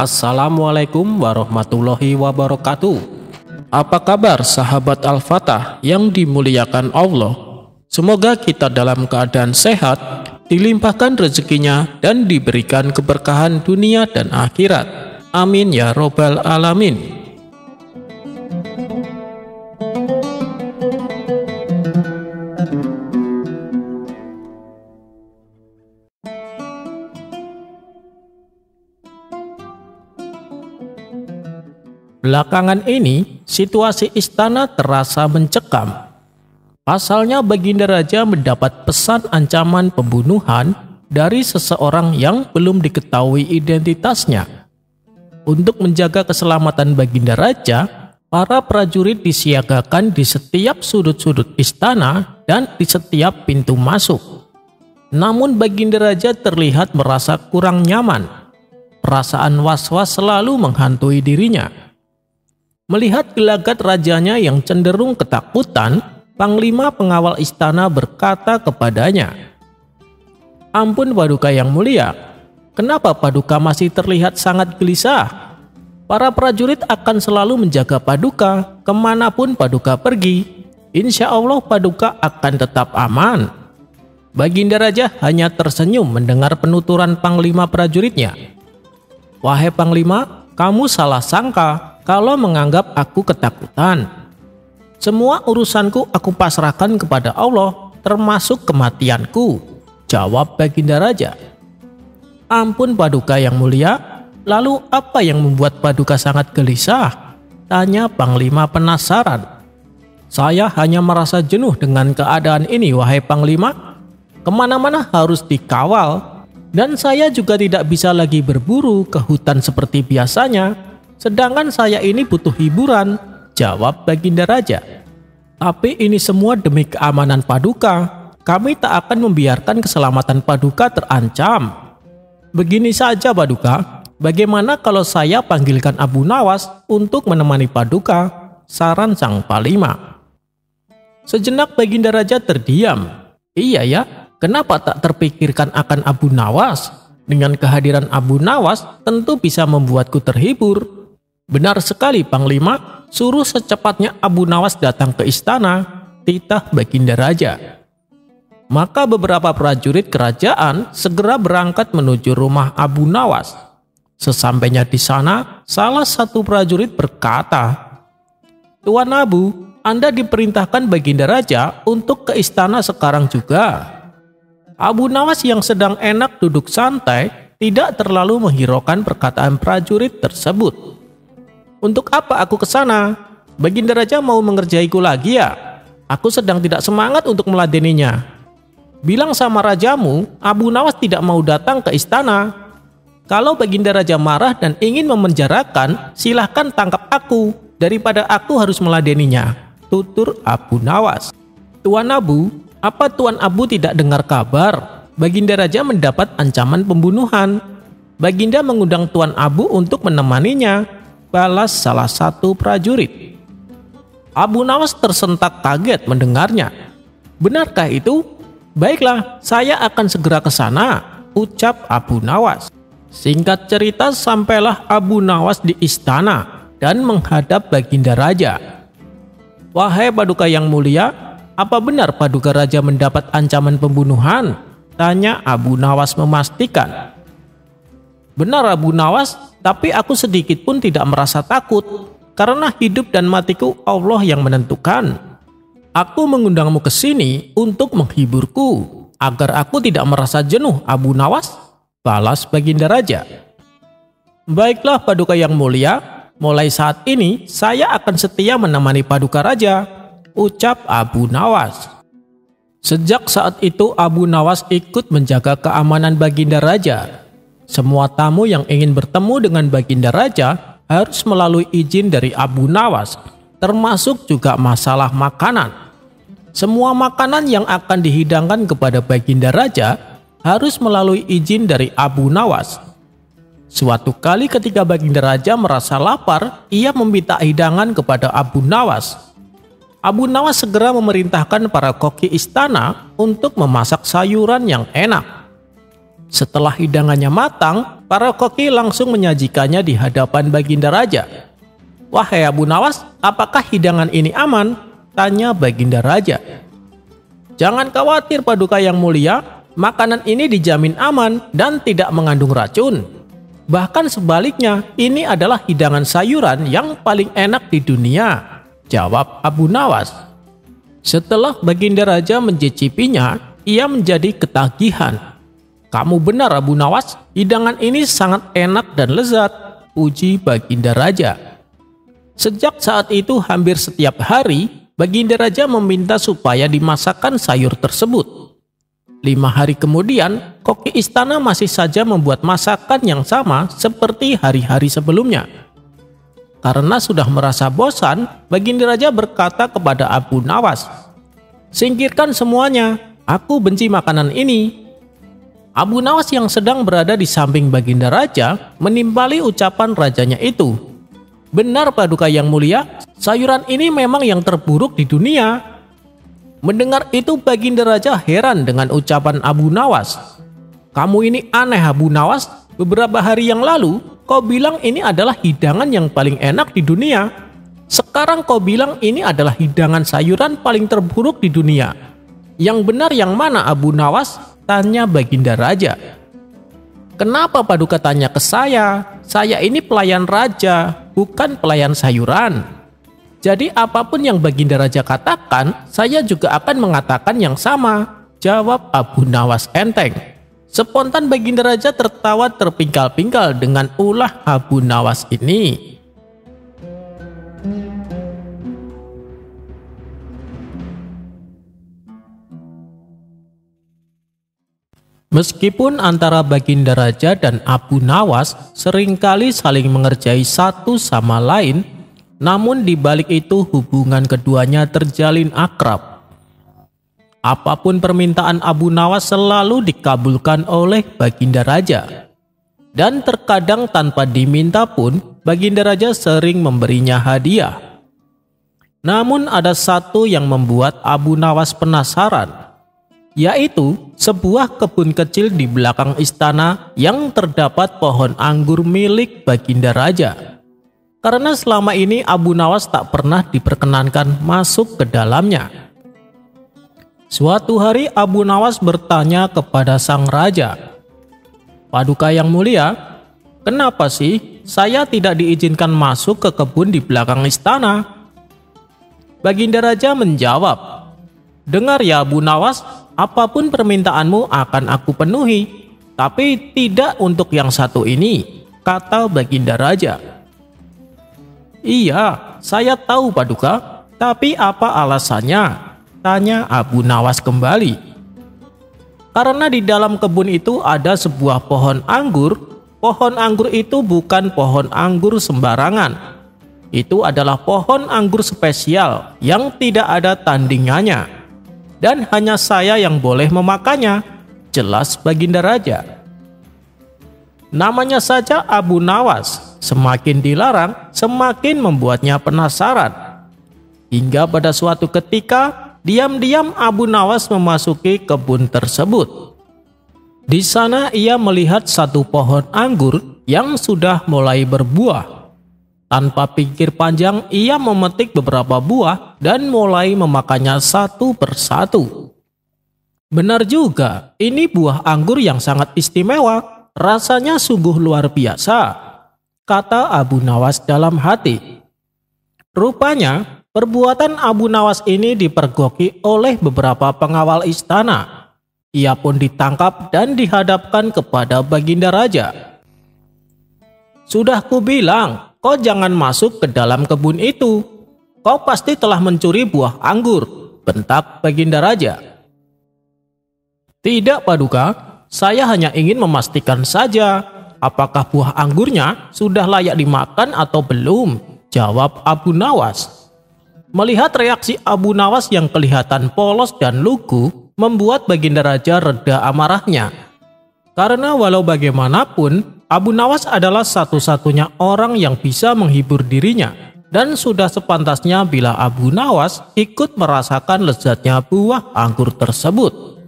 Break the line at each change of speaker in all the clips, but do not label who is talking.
Assalamualaikum warahmatullahi wabarakatuh. Apa kabar sahabat Al-Fatah yang dimuliakan Allah? Semoga kita dalam keadaan sehat, dilimpahkan rezekinya dan diberikan keberkahan dunia dan akhirat. Amin ya robbal alamin. Belakangan ini, situasi istana terasa mencekam. Pasalnya Baginda Raja mendapat pesan ancaman pembunuhan dari seseorang yang belum diketahui identitasnya. Untuk menjaga keselamatan Baginda Raja, para prajurit disiagakan di setiap sudut-sudut istana dan di setiap pintu masuk. Namun Baginda Raja terlihat merasa kurang nyaman. Perasaan was-was selalu menghantui dirinya. Melihat gelagat rajanya yang cenderung ketakutan, Panglima pengawal istana berkata kepadanya, "Ampun Paduka yang mulia, kenapa Paduka masih terlihat sangat gelisah? Para prajurit akan selalu menjaga Paduka kemanapun Paduka pergi. Insya Allah Paduka akan tetap aman." Baginda Raja hanya tersenyum mendengar penuturan Panglima prajuritnya. "Wahai Panglima, kamu salah sangka kalau menganggap aku ketakutan. Semua urusanku aku pasrahkan kepada Allah, termasuk kematianku," jawab Baginda Raja. "Ampun Paduka yang mulia, lalu apa yang membuat Paduka sangat gelisah?" tanya Panglima penasaran. "Saya hanya merasa jenuh dengan keadaan ini, wahai Panglima. Kemana-mana harus dikawal, dan saya juga tidak bisa lagi berburu ke hutan seperti biasanya. Sedangkan saya ini butuh hiburan," jawab Baginda Raja. "Tapi ini semua demi keamanan Paduka. Kami tak akan membiarkan keselamatan Paduka terancam. Begini saja Paduka, bagaimana kalau saya panggilkan Abu Nawas untuk menemani Paduka?" saran sang Panglima. Sejenak Baginda Raja terdiam. Iya ya, kenapa tak terpikirkan akan Abu Nawas? Dengan kehadiran Abu Nawas tentu bisa membuatku terhibur. "Benar sekali Panglima, suruh secepatnya Abu Nawas datang ke istana," titah Baginda Raja. Maka beberapa prajurit kerajaan segera berangkat menuju rumah Abu Nawas. Sesampainya di sana, salah satu prajurit berkata, "Tuan Abu, Anda diperintahkan Baginda Raja untuk ke istana sekarang juga." Abu Nawas yang sedang enak duduk santai tidak terlalu menghiraukan perkataan prajurit tersebut. "Untuk apa aku ke sana? Baginda Raja mau mengerjaiku lagi ya? Aku sedang tidak semangat untuk meladeninya. Bilang sama rajamu, Abu Nawas tidak mau datang ke istana. Kalau Baginda Raja marah dan ingin memenjarakan, silahkan tangkap aku daripada aku harus meladeninya," tutur Abu Nawas. "Tuan Abu, apa Tuan Abu tidak dengar kabar? Baginda Raja mendapat ancaman pembunuhan. Baginda mengundang Tuan Abu untuk menemaninya," balas salah satu prajurit. Abu Nawas tersentak kaget mendengarnya. "Benarkah itu? Baiklah, saya akan segera ke sana," ucap Abu Nawas. Singkat cerita, sampailah Abu Nawas di istana dan menghadap Baginda Raja. "Wahai Paduka yang mulia, apa benar Paduka Raja mendapat ancaman pembunuhan?" tanya Abu Nawas memastikan. "Benar Abu Nawas, tapi aku sedikit pun tidak merasa takut, karena hidup dan matiku Allah yang menentukan. Aku mengundangmu ke sini untuk menghiburku, agar aku tidak merasa jenuh Abu Nawas," balas Baginda Raja. "Baiklah Paduka yang mulia, mulai saat ini saya akan setia menemani Paduka Raja," ucap Abu Nawas. Sejak saat itu Abu Nawas ikut menjaga keamanan Baginda Raja. Semua tamu yang ingin bertemu dengan Baginda Raja harus melalui izin dari Abu Nawas, termasuk juga masalah makanan. Semua makanan yang akan dihidangkan kepada Baginda Raja harus melalui izin dari Abu Nawas. Suatu kali ketika Baginda Raja merasa lapar, ia meminta hidangan kepada Abu Nawas. Abu Nawas segera memerintahkan para koki istana untuk memasak sayuran yang enak. Setelah hidangannya matang, para koki langsung menyajikannya di hadapan Baginda Raja. "Wahai Abu Nawas, apakah hidangan ini aman?" tanya Baginda Raja. "Jangan khawatir Paduka yang mulia, makanan ini dijamin aman dan tidak mengandung racun. Bahkan sebaliknya, ini adalah hidangan sayuran yang paling enak di dunia," jawab Abu Nawas. Setelah Baginda Raja mencicipinya, ia menjadi ketagihan. "Kamu benar Abu Nawas, hidangan ini sangat enak dan lezat," puji Baginda Raja. Sejak saat itu hampir setiap hari, Baginda Raja meminta supaya dimasakkan sayur tersebut. 5 hari kemudian, koki istana masih saja membuat masakan yang sama seperti hari-hari sebelumnya. Karena sudah merasa bosan, Baginda Raja berkata kepada Abu Nawas, "Singkirkan semuanya, aku benci makanan ini." Abu Nawas yang sedang berada di samping Baginda Raja menimpali ucapan rajanya itu. "Benar Paduka yang mulia, sayuran ini memang yang terburuk di dunia." Mendengar itu Baginda Raja heran dengan ucapan Abu Nawas. "Kamu ini aneh Abu Nawas, beberapa hari yang lalu kau bilang ini adalah hidangan yang paling enak di dunia. Sekarang kau bilang ini adalah hidangan sayuran paling terburuk di dunia. Yang benar yang mana Abu Nawas?" tanya Baginda Raja. "Kenapa Paduka tanya ke saya? Saya ini pelayan raja, bukan pelayan sayuran. Jadi apapun yang Baginda Raja katakan, saya juga akan mengatakan yang sama," jawab Abu Nawas enteng. Spontan Baginda Raja tertawa terpingkal-pingkal dengan ulah Abu Nawas ini. Meskipun antara Baginda Raja dan Abu Nawas seringkali saling mengerjai satu sama lain, namun di balik itu hubungan keduanya terjalin akrab. Apapun permintaan Abu Nawas selalu dikabulkan oleh Baginda Raja. Dan terkadang tanpa diminta pun, Baginda Raja sering memberinya hadiah. Namun ada satu yang membuat Abu Nawas penasaran, yaitu sebuah kebun kecil di belakang istana yang terdapat pohon anggur milik Baginda Raja. Karena selama ini Abu Nawas tak pernah diperkenankan masuk ke dalamnya. Suatu hari Abu Nawas bertanya kepada sang raja, "Paduka yang mulia, kenapa sih saya tidak diizinkan masuk ke kebun di belakang istana?" Baginda Raja menjawab, "Dengar ya Abu Nawas, apapun permintaanmu akan aku penuhi, tapi tidak untuk yang satu ini," kata Baginda Raja. "Iya, saya tahu Paduka, tapi apa alasannya?" tanya Abu Nawas kembali. "Karena di dalam kebun itu ada sebuah pohon anggur. Pohon anggur itu bukan pohon anggur sembarangan. Itu adalah pohon anggur spesial yang tidak ada tandingannya. Dan hanya saya yang boleh memakannya," jelas Baginda Raja. Namanya saja Abu Nawas, semakin dilarang, semakin membuatnya penasaran. Hingga pada suatu ketika, diam-diam Abu Nawas memasuki kebun tersebut. Di sana ia melihat satu pohon anggur yang sudah mulai berbuah. Tanpa pikir panjang, ia memetik beberapa buah dan mulai memakannya satu persatu. "Benar juga, ini buah anggur yang sangat istimewa. Rasanya sungguh luar biasa," kata Abu Nawas dalam hati. Rupanya, perbuatan Abu Nawas ini dipergoki oleh beberapa pengawal istana. Ia pun ditangkap dan dihadapkan kepada Baginda Raja. "Sudah kubilang, kau jangan masuk ke dalam kebun itu. Kau pasti telah mencuri buah anggur," bentak Baginda Raja. "Tidak Paduka, saya hanya ingin memastikan saja apakah buah anggurnya sudah layak dimakan atau belum," jawab Abu Nawas. Melihat reaksi Abu Nawas yang kelihatan polos dan lugu, membuat Baginda Raja reda amarahnya. Karena walau bagaimanapun, Abu Nawas adalah satu-satunya orang yang bisa menghibur dirinya. Dan sudah sepantasnya bila Abu Nawas ikut merasakan lezatnya buah anggur tersebut.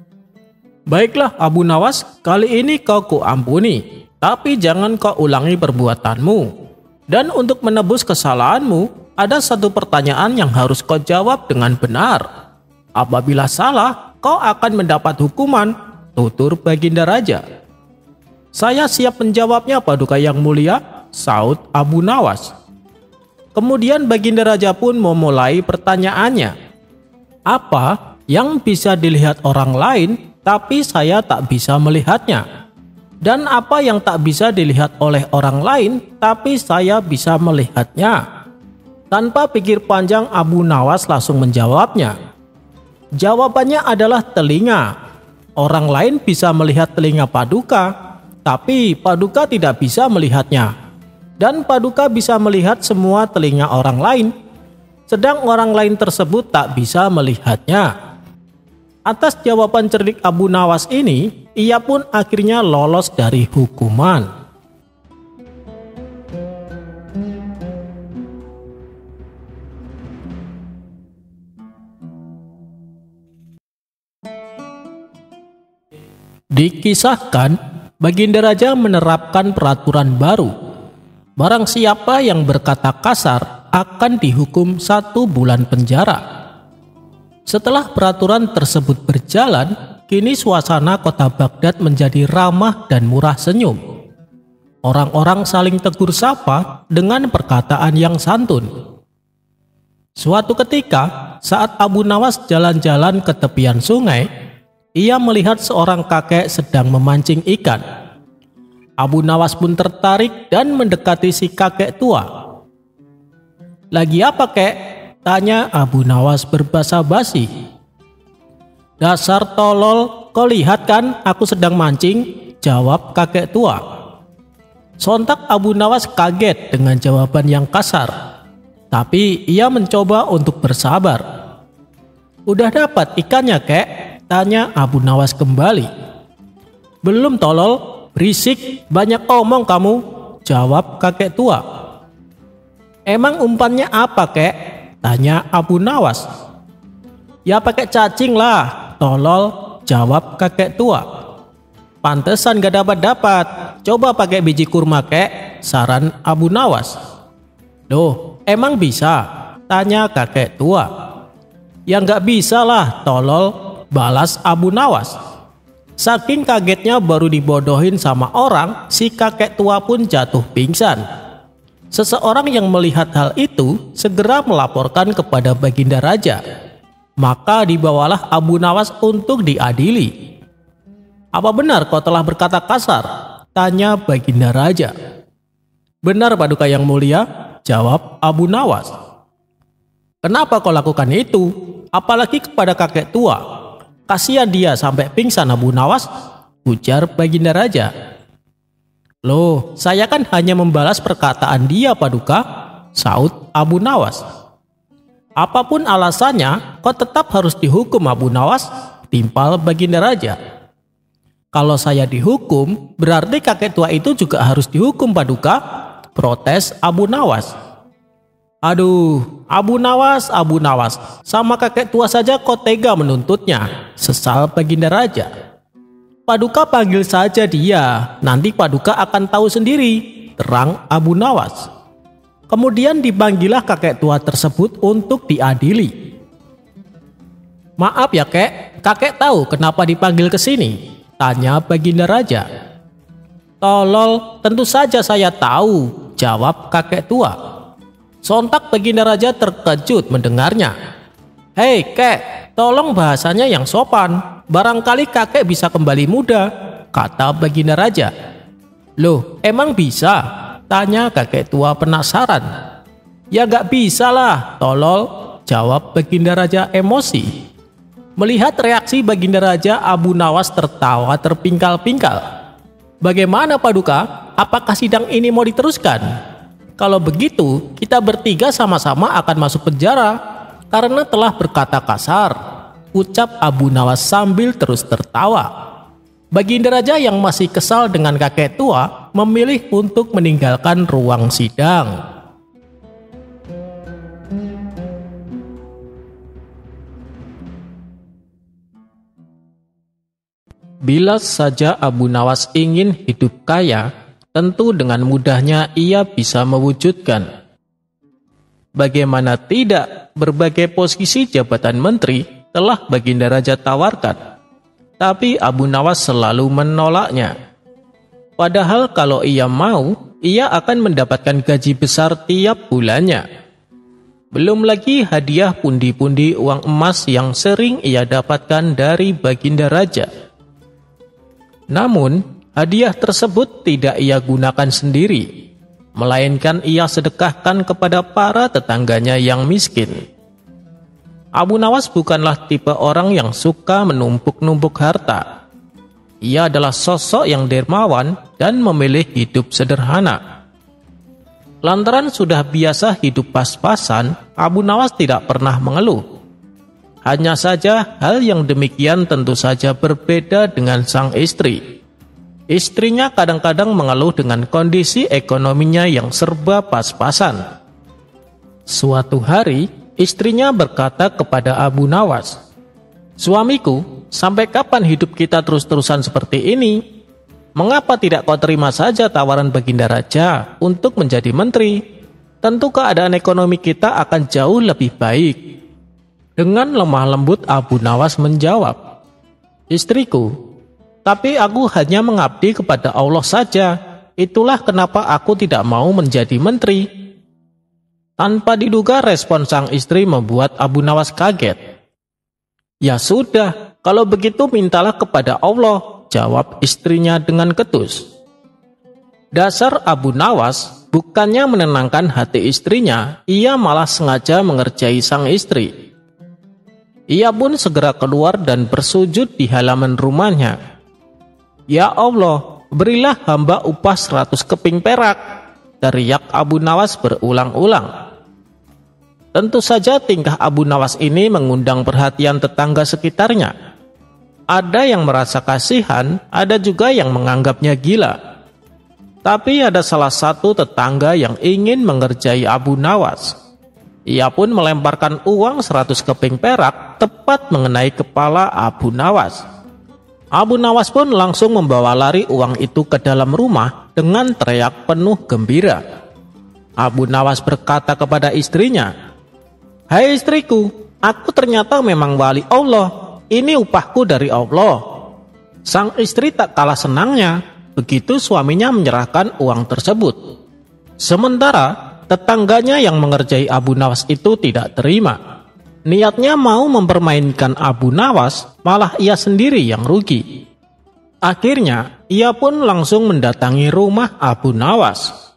Baiklah Abu Nawas, kali ini kau kuampuni, tapi jangan kau ulangi perbuatanmu. Dan untuk menebus kesalahanmu, ada satu pertanyaan yang harus kau jawab dengan benar. Apabila salah, kau akan mendapat hukuman, tutur Baginda Raja. Saya siap menjawabnya Paduka Yang Mulia, saut Abu Nawas. Kemudian Baginda Raja pun memulai pertanyaannya. Apa yang bisa dilihat orang lain, tapi saya tak bisa melihatnya? Dan apa yang tak bisa dilihat oleh orang lain, tapi saya bisa melihatnya? Tanpa pikir panjang, Abu Nawas langsung menjawabnya. Jawabannya adalah telinga. Orang lain bisa melihat telinga Paduka, tapi Paduka tidak bisa melihatnya. Dan Paduka bisa melihat semua telinga orang lain, sedang orang lain tersebut tak bisa melihatnya. Atas jawaban cerdik Abu Nawas ini, ia pun akhirnya lolos dari hukuman. Dikisahkan, Baginda Raja menerapkan peraturan baru. Barang siapa yang berkata kasar akan dihukum 1 bulan penjara. Setelah peraturan tersebut berjalan, kini suasana kota Baghdad menjadi ramah dan murah senyum. Orang-orang saling tegur sapa dengan perkataan yang santun. Suatu ketika, saat Abu Nawas jalan-jalan ke tepian sungai, ia melihat seorang kakek sedang memancing ikan. Abu Nawas pun tertarik dan mendekati si kakek tua. "Lagi apa, kek?" tanya Abu Nawas berbasa basi. "Dasar tolol, kau lihat kan aku sedang mancing?" jawab kakek tua. Sontak Abu Nawas kaget dengan jawaban yang kasar, tapi ia mencoba untuk bersabar. "Udah dapat ikannya, kek?" tanya Abu Nawas kembali. "Belum tolol, berisik, banyak omong kamu," jawab kakek tua. "Emang umpannya apa, kek?" tanya Abu Nawas. "Ya pakai cacing lah, tolol," jawab kakek tua. "Pantesan gak dapat-dapat, coba pakai biji kurma, kek," saran Abu Nawas. "Loh, emang bisa?" tanya kakek tua. "Ya nggak bisa lah, tolol," balas Abu Nawas. Saking kagetnya baru dibodohin sama orang, si kakek tua pun jatuh pingsan. Seseorang yang melihat hal itu segera melaporkan kepada Baginda Raja. Maka dibawalah Abu Nawas untuk diadili. "Apa benar kau telah berkata kasar?" tanya Baginda Raja. "Benar Paduka Yang Mulia," jawab Abu Nawas. "Kenapa kau lakukan itu? Apalagi kepada kakek tua. Kasihan dia sampai pingsan Abu Nawas," ujar Baginda Raja. "Loh, saya kan hanya membalas perkataan dia Paduka," saut Abu Nawas. "Apapun alasannya, kau tetap harus dihukum Abu Nawas," timpal Baginda Raja. "Kalau saya dihukum, berarti kakek tua itu juga harus dihukum Paduka," protes Abu Nawas. "Aduh, Abu Nawas, sama kakek tua saja kau tega menuntutnya," sesal Baginda Raja. "Paduka panggil saja dia, nanti Paduka akan tahu sendiri," terang Abu Nawas. Kemudian dipanggillah kakek tua tersebut untuk diadili. "Maaf ya, kek, kakek tahu kenapa dipanggil ke sini?" tanya Baginda Raja. "Tolol, tentu saja saya tahu," jawab kakek tua. Sontak Baginda Raja terkejut mendengarnya. "Hei kek, tolong bahasanya yang sopan. Barangkali kakek bisa kembali muda," kata Baginda Raja. "Loh, emang bisa?" tanya kakek tua penasaran. "Ya gak bisa lah, tolol," jawab Baginda Raja emosi. Melihat reaksi Baginda Raja, Abu Nawas tertawa terpingkal-pingkal. "Bagaimana Paduka? Apakah sidang ini mau diteruskan? Kalau begitu, kita bertiga sama-sama akan masuk penjara karena telah berkata kasar," ucap Abu Nawas sambil terus tertawa. Baginda Raja yang masih kesal dengan kakek tua memilih untuk meninggalkan ruang sidang. Bila saja Abu Nawas ingin hidup kaya, tentu dengan mudahnya ia bisa mewujudkan. Bagaimana tidak, berbagai posisi jabatan menteri telah Baginda Raja tawarkan, tapi Abu Nawas selalu menolaknya. Padahal kalau ia mau, ia akan mendapatkan gaji besar tiap bulannya. Belum lagi hadiah pundi-pundi uang emas yang sering ia dapatkan dari Baginda Raja. Namun, hadiah tersebut tidak ia gunakan sendiri, melainkan ia sedekahkan kepada para tetangganya yang miskin. Abu Nawas bukanlah tipe orang yang suka menumpuk-numpuk harta. Ia adalah sosok yang dermawan dan memilih hidup sederhana. Lantaran sudah biasa hidup pas-pasan, Abu Nawas tidak pernah mengeluh. Hanya saja hal yang demikian tentu saja berbeda dengan sang istri. Istrinya kadang-kadang mengeluh dengan kondisi ekonominya yang serba pas-pasan. Suatu hari, istrinya berkata kepada Abu Nawas, "Suamiku, sampai kapan hidup kita terus-terusan seperti ini? Mengapa tidak kau terima saja tawaran Baginda Raja untuk menjadi menteri? Tentu keadaan ekonomi kita akan jauh lebih baik." Dengan lemah lembut Abu Nawas menjawab, "Istriku, tapi aku hanya mengabdi kepada Allah saja. Itulah kenapa aku tidak mau menjadi menteri." Tanpa diduga respon sang istri membuat Abu Nawas kaget. "Ya sudah, kalau begitu mintalah kepada Allah," jawab istrinya dengan ketus. Dasar Abu Nawas bukannya menenangkan hati istrinya, ia malah sengaja mengerjai sang istri. Ia pun segera keluar dan bersujud di halaman rumahnya. "Ya Allah, berilah hamba upah 100 keping perak," teriak Abu Nawas berulang-ulang. Tentu saja tingkah Abu Nawas ini mengundang perhatian tetangga sekitarnya. Ada yang merasa kasihan, ada juga yang menganggapnya gila. Tapi ada salah satu tetangga yang ingin mengerjai Abu Nawas. Ia pun melemparkan uang 100 keping perak tepat mengenai kepala Abu Nawas. Abu Nawas pun langsung membawa lari uang itu ke dalam rumah dengan teriak penuh gembira. Abu Nawas berkata kepada istrinya, "Hai istriku, aku ternyata memang wali Allah. Ini upahku dari Allah." Sang istri tak kalah senangnya begitu suaminya menyerahkan uang tersebut. Sementara tetangganya yang mengerjai Abu Nawas itu tidak terima. Niatnya mau mempermainkan Abu Nawas, malah ia sendiri yang rugi. Akhirnya ia pun langsung mendatangi rumah Abu Nawas.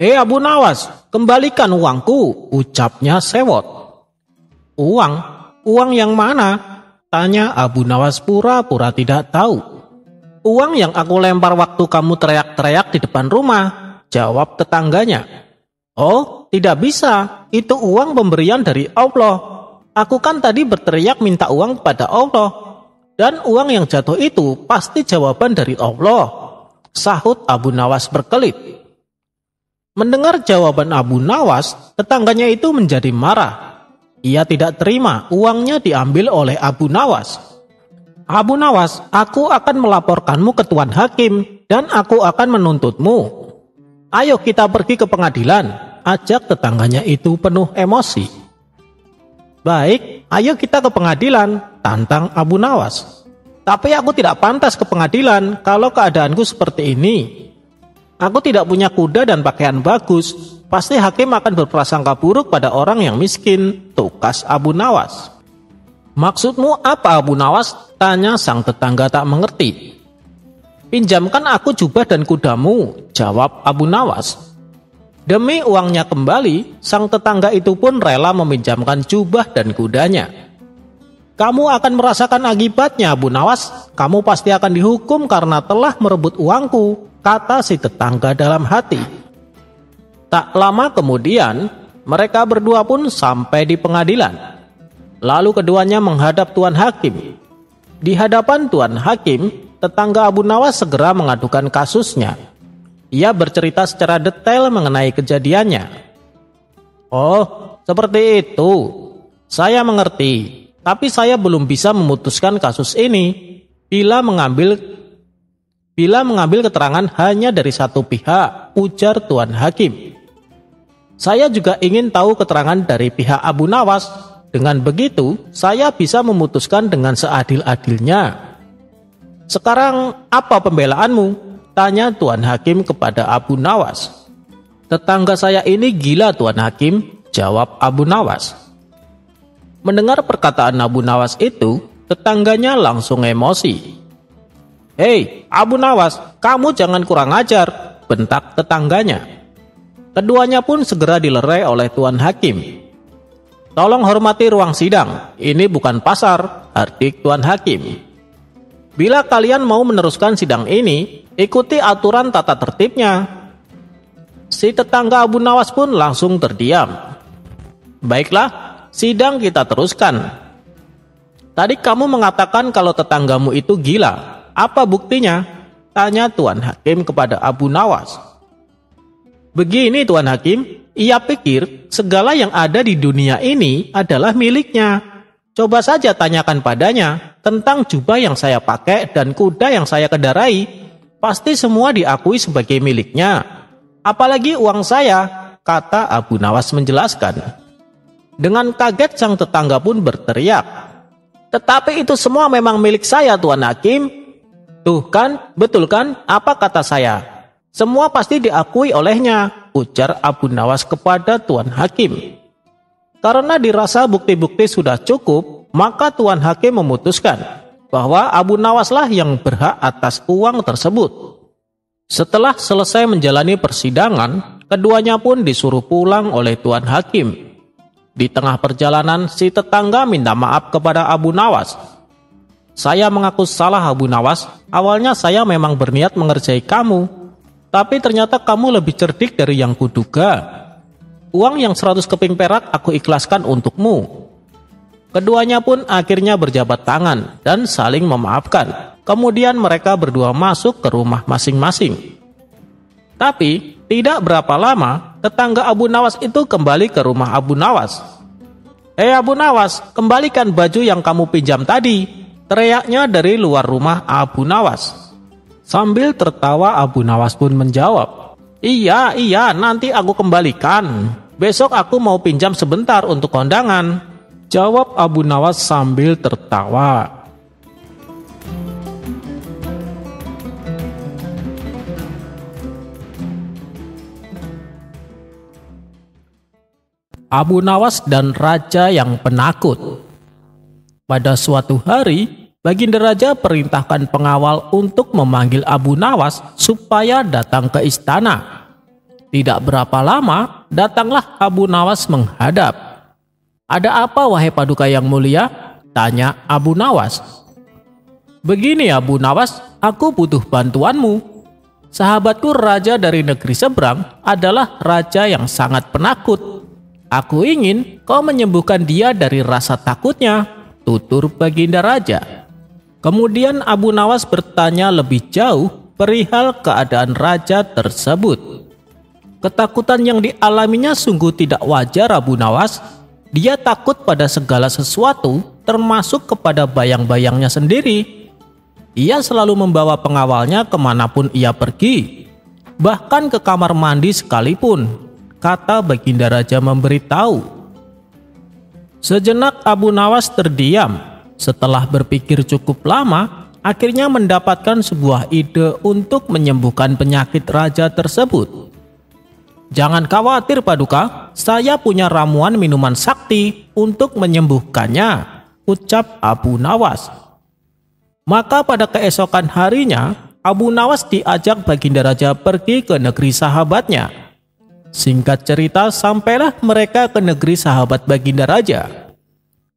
"Hei Abu Nawas, kembalikan uangku," ucapnya sewot. "Uang? Uang yang mana?" tanya Abu Nawas pura-pura tidak tahu. "Uang yang aku lempar waktu kamu teriak-teriak di depan rumah," jawab tetangganya. "Oh, tidak bisa. Itu uang pemberian dari Allah. Aku kan tadi berteriak minta uang kepada Allah. Dan uang yang jatuh itu pasti jawaban dari Allah," sahut Abu Nawas berkelit. Mendengar jawaban Abu Nawas, tetangganya itu menjadi marah. Ia tidak terima uangnya diambil oleh Abu Nawas. "Abu Nawas, aku akan melaporkanmu ke Tuan Hakim dan aku akan menuntutmu. Ayo kita pergi ke pengadilan," ajak tetangganya itu penuh emosi. "Baik, ayo kita ke pengadilan," tantang Abu Nawas. "Tapi aku tidak pantas ke pengadilan kalau keadaanku seperti ini. Aku tidak punya kuda dan pakaian bagus. Pasti hakim akan berprasangka buruk pada orang yang miskin," tukas Abu Nawas. "Maksudmu apa Abu Nawas?" tanya sang tetangga tak mengerti. "Pinjamkan aku jubah dan kudamu," jawab Abu Nawas. Demi uangnya kembali, sang tetangga itu pun rela meminjamkan jubah dan kudanya. "Kamu akan merasakan akibatnya Abu Nawas. Kamu pasti akan dihukum karena telah merebut uangku," kata si tetangga dalam hati. Tak lama kemudian, mereka berdua pun sampai di pengadilan. Lalu keduanya menghadap Tuan Hakim. Di hadapan Tuan Hakim, tetangga Abu Nawas segera mengadukan kasusnya. Ia bercerita secara detail mengenai kejadiannya. "Oh, seperti itu. Saya mengerti, tapi saya belum bisa memutuskan kasus ini. bila mengambil keterangan hanya dari satu pihak, ujar Tuan Hakim. Saya juga ingin tahu keterangan dari pihak Abu Nawas. Dengan begitu, saya bisa memutuskan dengan seadil-adilnya. Sekarang, apa pembelaanmu? Tanya Tuan Hakim kepada Abu Nawas. Tetangga saya ini gila, Tuan Hakim, jawab Abu Nawas. Mendengar perkataan Abu Nawas itu, tetangganya langsung emosi. Hei, Abu Nawas, kamu jangan kurang ajar, bentak tetangganya. Keduanya pun segera dilerai oleh Tuan Hakim. Tolong hormati ruang sidang, ini bukan pasar, hardik Tuan Hakim. Bila kalian mau meneruskan sidang ini, ikuti aturan tata tertibnya. Si tetangga Abu Nawas pun langsung terdiam. Baiklah, sidang kita teruskan. Tadi kamu mengatakan kalau tetanggamu itu gila. Apa buktinya? Tanya Tuan Hakim kepada Abu Nawas. Begini Tuan Hakim, ia pikir segala yang ada di dunia ini adalah miliknya. Coba saja tanyakan padanya tentang jubah yang saya pakai dan kuda yang saya kendarai. Pasti semua diakui sebagai miliknya. Apalagi uang saya, kata Abu Nawas menjelaskan. Dengan kaget sang tetangga pun berteriak. Tetapi itu semua memang milik saya Tuan Hakim. Tuh kan, betul kan, apa kata saya? Semua pasti diakui olehnya, ujar Abu Nawas kepada Tuan Hakim. Karena dirasa bukti-bukti sudah cukup, maka Tuan Hakim memutuskan bahwa Abu Nawaslah yang berhak atas uang tersebut. Setelah selesai menjalani persidangan, keduanya pun disuruh pulang oleh Tuan Hakim. Di tengah perjalanan, si tetangga minta maaf kepada Abu Nawas. Saya mengaku salah Abu Nawas, awalnya saya memang berniat mengerjai kamu, tapi ternyata kamu lebih cerdik dari yang kuduga. Uang yang 100 keping perak aku ikhlaskan untukmu. Keduanya pun akhirnya berjabat tangan dan saling memaafkan. Kemudian mereka berdua masuk ke rumah masing-masing. Tapi tidak berapa lama, tetangga Abu Nawas itu kembali ke rumah Abu Nawas. Hei Abu Nawas, kembalikan baju yang kamu pinjam tadi, teriaknya dari luar rumah Abu Nawas. Sambil tertawa Abu Nawas pun menjawab, Iya, nanti aku kembalikan. Besok aku mau pinjam sebentar untuk kondangan, jawab Abu Nawas sambil tertawa. Abu Nawas dan Raja yang penakut. Pada suatu hari, Baginda Raja perintahkan pengawal untuk memanggil Abu Nawas supaya datang ke istana. Tidak berapa lama, datanglah Abu Nawas menghadap. Ada apa wahai paduka yang mulia? Tanya Abu Nawas. Begini Abu Nawas, aku butuh bantuanmu. Sahabatku raja dari negeri seberang adalah raja yang sangat penakut. Aku ingin kau menyembuhkan dia dari rasa takutnya, tutur Baginda Raja. Kemudian Abu Nawas bertanya lebih jauh perihal keadaan raja tersebut. Ketakutan yang dialaminya sungguh tidak wajar Abu Nawas. Dia takut pada segala sesuatu, termasuk kepada bayang-bayangnya sendiri. Ia selalu membawa pengawalnya kemanapun ia pergi, bahkan ke kamar mandi sekalipun, kata Baginda Raja memberitahu. Sejenak Abu Nawas terdiam. Setelah berpikir cukup lama, akhirnya mendapatkan sebuah ide untuk menyembuhkan penyakit raja tersebut. Jangan khawatir paduka, saya punya ramuan minuman sakti untuk menyembuhkannya, ucap Abu Nawas. Maka pada keesokan harinya, Abu Nawas diajak Baginda Raja pergi ke negeri sahabatnya. Singkat cerita, sampailah mereka ke negeri sahabat Baginda Raja.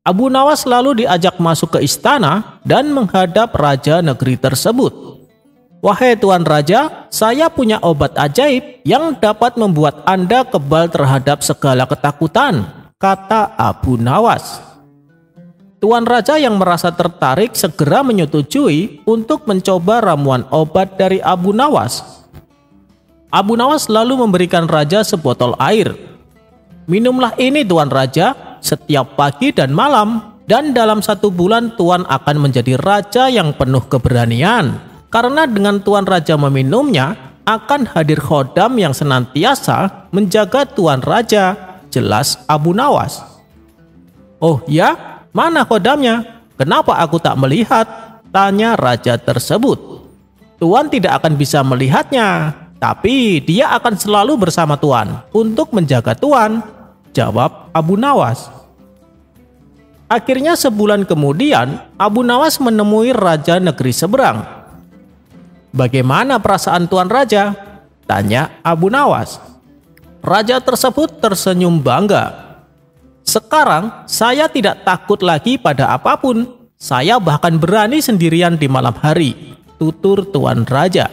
Abu Nawas lalu diajak masuk ke istana dan menghadap raja negeri tersebut. Wahai Tuan Raja, saya punya obat ajaib yang dapat membuat Anda kebal terhadap segala ketakutan, kata Abu Nawas. Tuan Raja yang merasa tertarik segera menyetujui untuk mencoba ramuan obat dari Abu Nawas. Abu Nawas lalu memberikan raja sebotol air. Minumlah ini Tuan Raja, setiap pagi dan malam, Dan dalam 1 bulan Tuan akan menjadi raja yang penuh keberanian. Karena dengan Tuan Raja meminumnya, akan hadir khodam yang senantiasa menjaga Tuan Raja, jelas Abu Nawas. Oh ya, mana khodamnya? Kenapa aku tak melihat? Tanya raja tersebut. Tuan tidak akan bisa melihatnya, tapi dia akan selalu bersama Tuan untuk menjaga Tuan, jawab Abu Nawas. Akhirnya sebulan kemudian, Abu Nawas menemui raja negeri seberang. Bagaimana perasaan Tuan Raja? Tanya Abu Nawas. Raja tersebut tersenyum bangga. Sekarang saya tidak takut lagi pada apapun. Saya bahkan berani sendirian di malam hari, tutur Tuan Raja.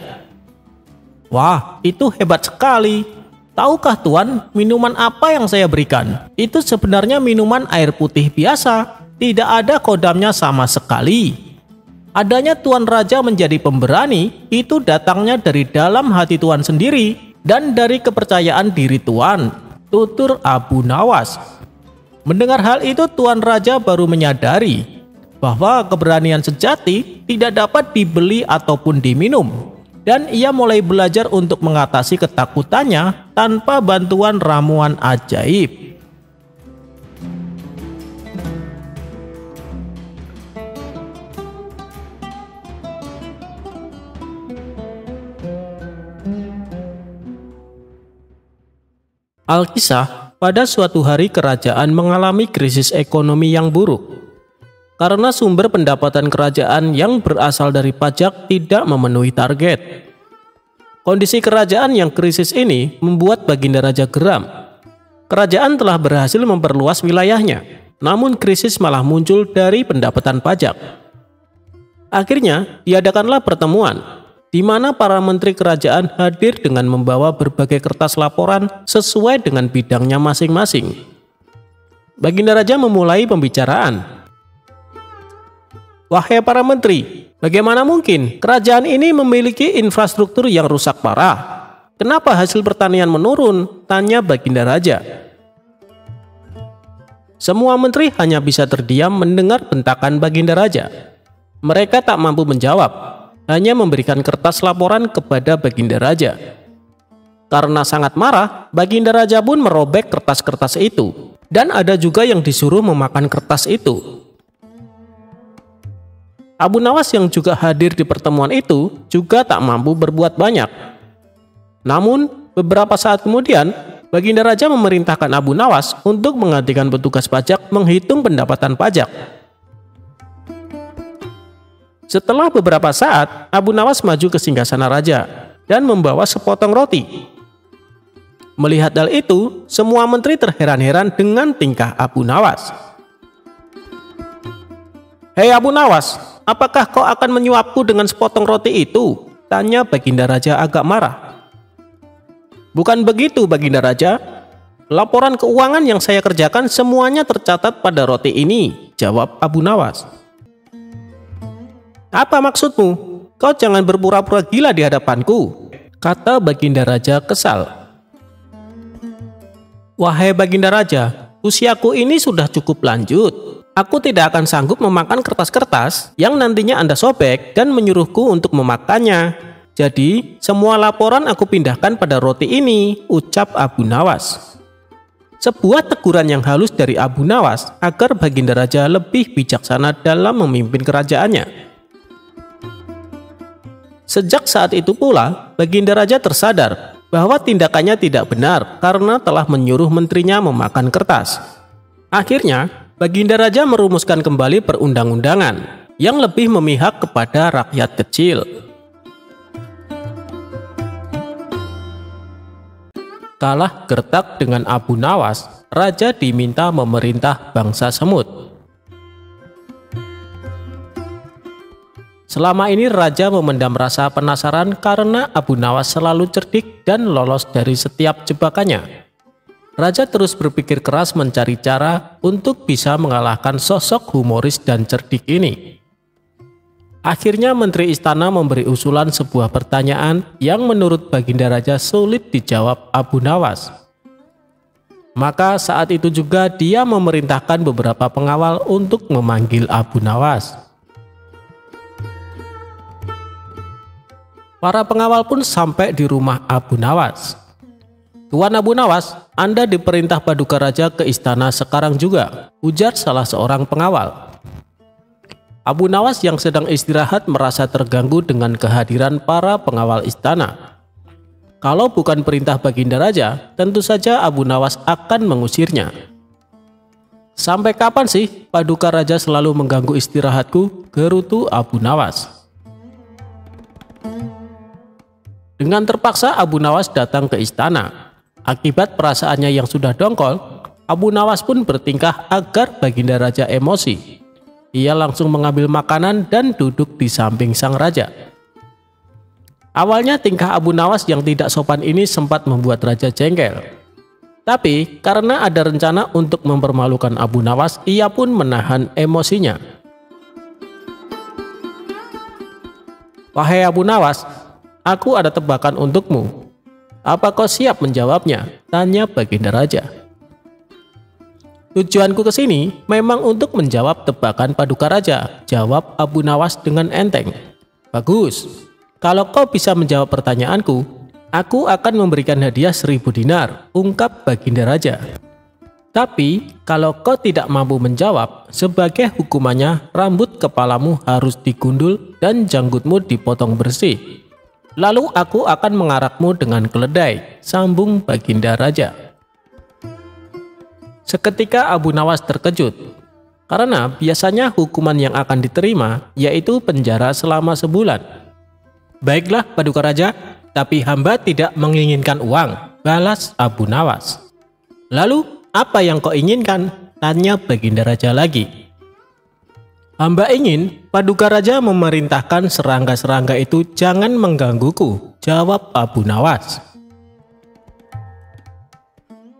Wah, itu hebat sekali. Tahukah Tuan, minuman apa yang saya berikan? Itu sebenarnya minuman air putih biasa. Tidak ada kodamnya sama sekali. Adanya Tuan Raja menjadi pemberani, itu datangnya dari dalam hati Tuan sendiri dan dari kepercayaan diri Tuan, tutur Abu Nawas. Mendengar hal itu, Tuan Raja baru menyadari bahwa keberanian sejati tidak dapat dibeli ataupun diminum. Dan ia mulai belajar untuk mengatasi ketakutannya tanpa bantuan ramuan ajaib. Alkisah, pada suatu hari kerajaan mengalami krisis ekonomi yang buruk. Karena sumber pendapatan kerajaan yang berasal dari pajak tidak memenuhi target. Kondisi kerajaan yang krisis ini membuat Baginda Raja geram. Kerajaan telah berhasil memperluas wilayahnya, namun krisis malah muncul dari pendapatan pajak. Akhirnya diadakanlah pertemuan, di mana para menteri kerajaan hadir dengan membawa berbagai kertas laporan sesuai dengan bidangnya masing-masing. Baginda Raja memulai pembicaraan. Wahai para menteri, bagaimana mungkin kerajaan ini memiliki infrastruktur yang rusak parah? Kenapa hasil pertanian menurun? Tanya Baginda Raja. Semua menteri hanya bisa terdiam mendengar bentakan Baginda Raja. Mereka tak mampu menjawab, hanya memberikan kertas laporan kepada Baginda Raja. Karena sangat marah, Baginda Raja pun merobek kertas-kertas itu. Dan ada juga yang disuruh memakan kertas itu. Abu Nawas yang juga hadir di pertemuan itu juga tak mampu berbuat banyak. Namun, beberapa saat kemudian, Baginda Raja memerintahkan Abu Nawas untuk menggantikan petugas pajak menghitung pendapatan pajak. Setelah beberapa saat, Abu Nawas maju ke singgasana raja dan membawa sepotong roti. Melihat hal itu, semua menteri terheran-heran dengan tingkah Abu Nawas. Hei Abu Nawas, apakah kau akan menyuapku dengan sepotong roti itu? Tanya Baginda Raja agak marah. Bukan begitu Baginda Raja. Laporan keuangan yang saya kerjakan semuanya tercatat pada roti ini, jawab Abu Nawas. Apa maksudmu? Kau jangan berpura-pura gila di hadapanku, kata Baginda Raja kesal. Wahai Baginda Raja, usiaku ini sudah cukup lanjut. Aku tidak akan sanggup memakan kertas-kertas yang nantinya Anda sobek dan menyuruhku untuk memakannya. Jadi, semua laporan aku pindahkan pada roti ini, ucap Abu Nawas. Sebuah teguran yang halus dari Abu Nawas agar Baginda Raja lebih bijaksana dalam memimpin kerajaannya. Sejak saat itu pula, Baginda Raja tersadar bahwa tindakannya tidak benar karena telah menyuruh menterinya memakan kertas. Akhirnya, Baginda Raja merumuskan kembali perundang-undangan yang lebih memihak kepada rakyat kecil. Kalah gertak dengan Abu Nawas, Raja diminta memerintah bangsa semut. Selama ini Raja memendam rasa penasaran karena Abu Nawas selalu cerdik dan lolos dari setiap jebakannya. Raja terus berpikir keras mencari cara untuk bisa mengalahkan sosok humoris dan cerdik ini. Akhirnya Menteri Istana memberi usulan sebuah pertanyaan yang menurut Baginda Raja sulit dijawab Abu Nawas. Maka saat itu juga dia memerintahkan beberapa pengawal untuk memanggil Abu Nawas. Para pengawal pun sampai di rumah Abu Nawas. "Tuan Abu Nawas, Anda diperintah Paduka Raja ke istana sekarang juga," ujar salah seorang pengawal. Abu Nawas yang sedang istirahat merasa terganggu dengan kehadiran para pengawal istana. Kalau bukan perintah Baginda Raja, tentu saja Abu Nawas akan mengusirnya. "Sampai kapan sih Paduka Raja selalu mengganggu istirahatku?" gerutu Abu Nawas. Dengan terpaksa Abu Nawas datang ke istana. Akibat perasaannya yang sudah dongkol, Abu Nawas pun bertingkah agar Baginda Raja emosi. Ia langsung mengambil makanan dan duduk di samping sang raja. Awalnya tingkah Abu Nawas yang tidak sopan ini sempat membuat raja jengkel. Tapi karena ada rencana untuk mempermalukan Abu Nawas, ia pun menahan emosinya. "Wahai Abu Nawas, aku ada tebakan untukmu. Apa kau siap menjawabnya?" tanya Baginda Raja. "Tujuanku ke sini memang untuk menjawab tebakan Paduka Raja," jawab Abu Nawas dengan enteng. "Bagus, kalau kau bisa menjawab pertanyaanku, aku akan memberikan hadiah 1000 dinar, ungkap Baginda Raja. "Tapi kalau kau tidak mampu menjawab, sebagai hukumannya rambut kepalamu harus digundul dan janggutmu dipotong bersih. Lalu aku akan mengarakmu dengan keledai," sambung Baginda Raja. Seketika Abu Nawas terkejut, karena biasanya hukuman yang akan diterima yaitu penjara selama sebulan. "Baiklah Paduka Raja, tapi hamba tidak menginginkan uang," balas Abu Nawas. "Lalu apa yang kau inginkan?" tanya Baginda Raja lagi. "Hamba ingin Paduka Raja memerintahkan serangga-serangga itu jangan menggangguku," jawab Abu Nawas.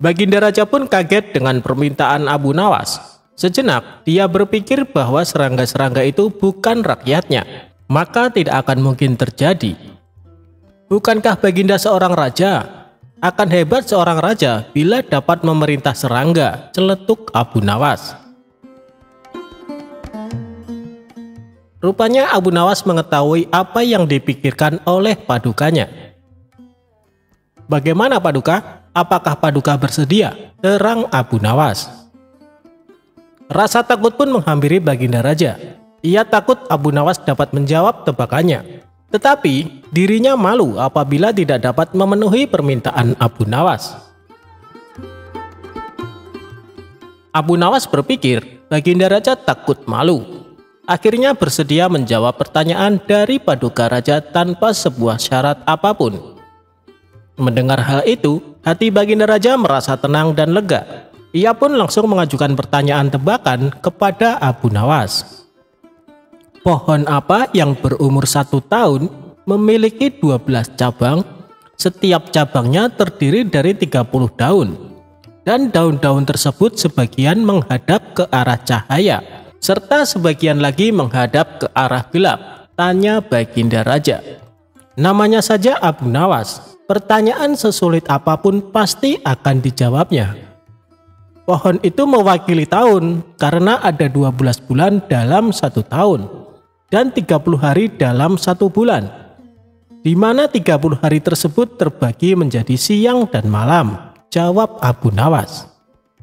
Baginda Raja pun kaget dengan permintaan Abu Nawas. Sejenak dia berpikir bahwa serangga-serangga itu bukan rakyatnya, maka tidak akan mungkin terjadi. "Bukankah Baginda seorang raja? Akan hebat seorang raja bila dapat memerintah serangga," celetuk Abu Nawas. Rupanya Abu Nawas mengetahui apa yang dipikirkan oleh padukanya. "Bagaimana Paduka? Apakah Paduka bersedia?" terang Abu Nawas. Rasa takut pun menghampiri Baginda Raja. Ia takut Abu Nawas dapat menjawab tebakannya. Tetapi dirinya malu apabila tidak dapat memenuhi permintaan Abu Nawas. Abu Nawas berpikir Baginda Raja takut malu. Akhirnya bersedia menjawab pertanyaan dari Paduka Raja tanpa sebuah syarat apapun. Mendengar hal itu, hati Baginda Raja merasa tenang dan lega. Ia pun langsung mengajukan pertanyaan tebakan kepada Abu Nawas. "Pohon apa yang berumur 1 tahun memiliki 12 cabang, setiap cabangnya terdiri dari 30 daun, dan daun-daun tersebut sebagian menghadap ke arah cahaya, serta sebagian lagi menghadap ke arah gelap?" tanya Baginda Raja. Namanya saja Abu Nawas. Pertanyaan sesulit apapun pasti akan dijawabnya. Pohon itu mewakili tahun karena ada 12 bulan dalam 1 tahun dan 30 hari dalam 1 bulan, di mana 30 hari tersebut terbagi menjadi siang dan malam, jawab Abu Nawas.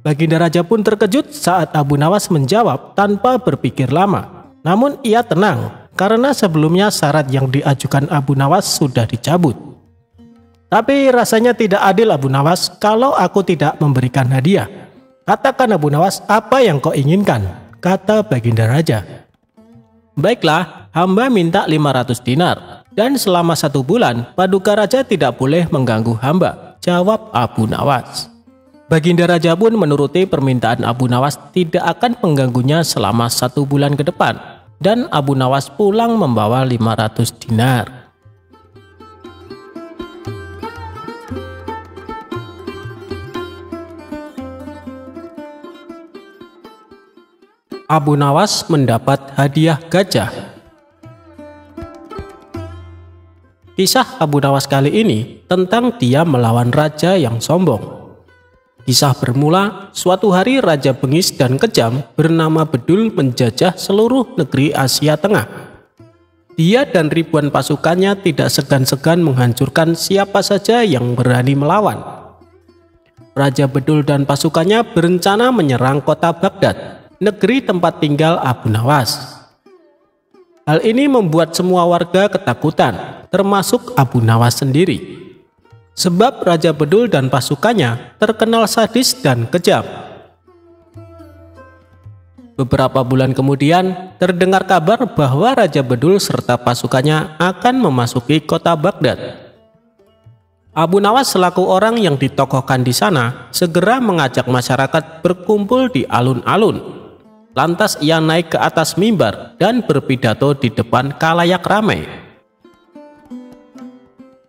Baginda Raja pun terkejut saat Abu Nawas menjawab tanpa berpikir lama. Namun ia tenang karena sebelumnya syarat yang diajukan Abu Nawas sudah dicabut. "Tapi rasanya tidak adil Abu Nawas kalau aku tidak memberikan hadiah. Katakan Abu Nawas apa yang kau inginkan," kata Baginda Raja. "Baiklah, hamba minta 500 dinar dan selama 1 bulan Paduka Raja tidak boleh mengganggu hamba," jawab Abu Nawas. Baginda Raja pun menuruti permintaan Abu Nawas tidak akan mengganggunya selama 1 bulan ke depan, dan Abu Nawas pulang membawa 500 dinar. Abu Nawas mendapat hadiah gajah. Kisah Abu Nawas kali ini tentang dia melawan raja yang sombong. Kisah bermula, suatu hari Raja bengis dan kejam bernama Bedul menjajah seluruh negeri Asia Tengah. Dia dan ribuan pasukannya tidak segan-segan menghancurkan siapa saja yang berani melawan. Raja Bedul dan pasukannya berencana menyerang kota Baghdad, negeri tempat tinggal Abu Nawas. Hal ini membuat semua warga ketakutan, termasuk Abu Nawas sendiri. Sebab Raja Bedul dan pasukannya terkenal sadis dan kejam. Beberapa bulan kemudian, terdengar kabar bahwa Raja Bedul serta pasukannya akan memasuki kota Baghdad. Abu Nawas selaku orang yang ditokohkan di sana, segera mengajak masyarakat berkumpul di alun-alun. Lantas ia naik ke atas mimbar dan berpidato di depan khalayak ramai.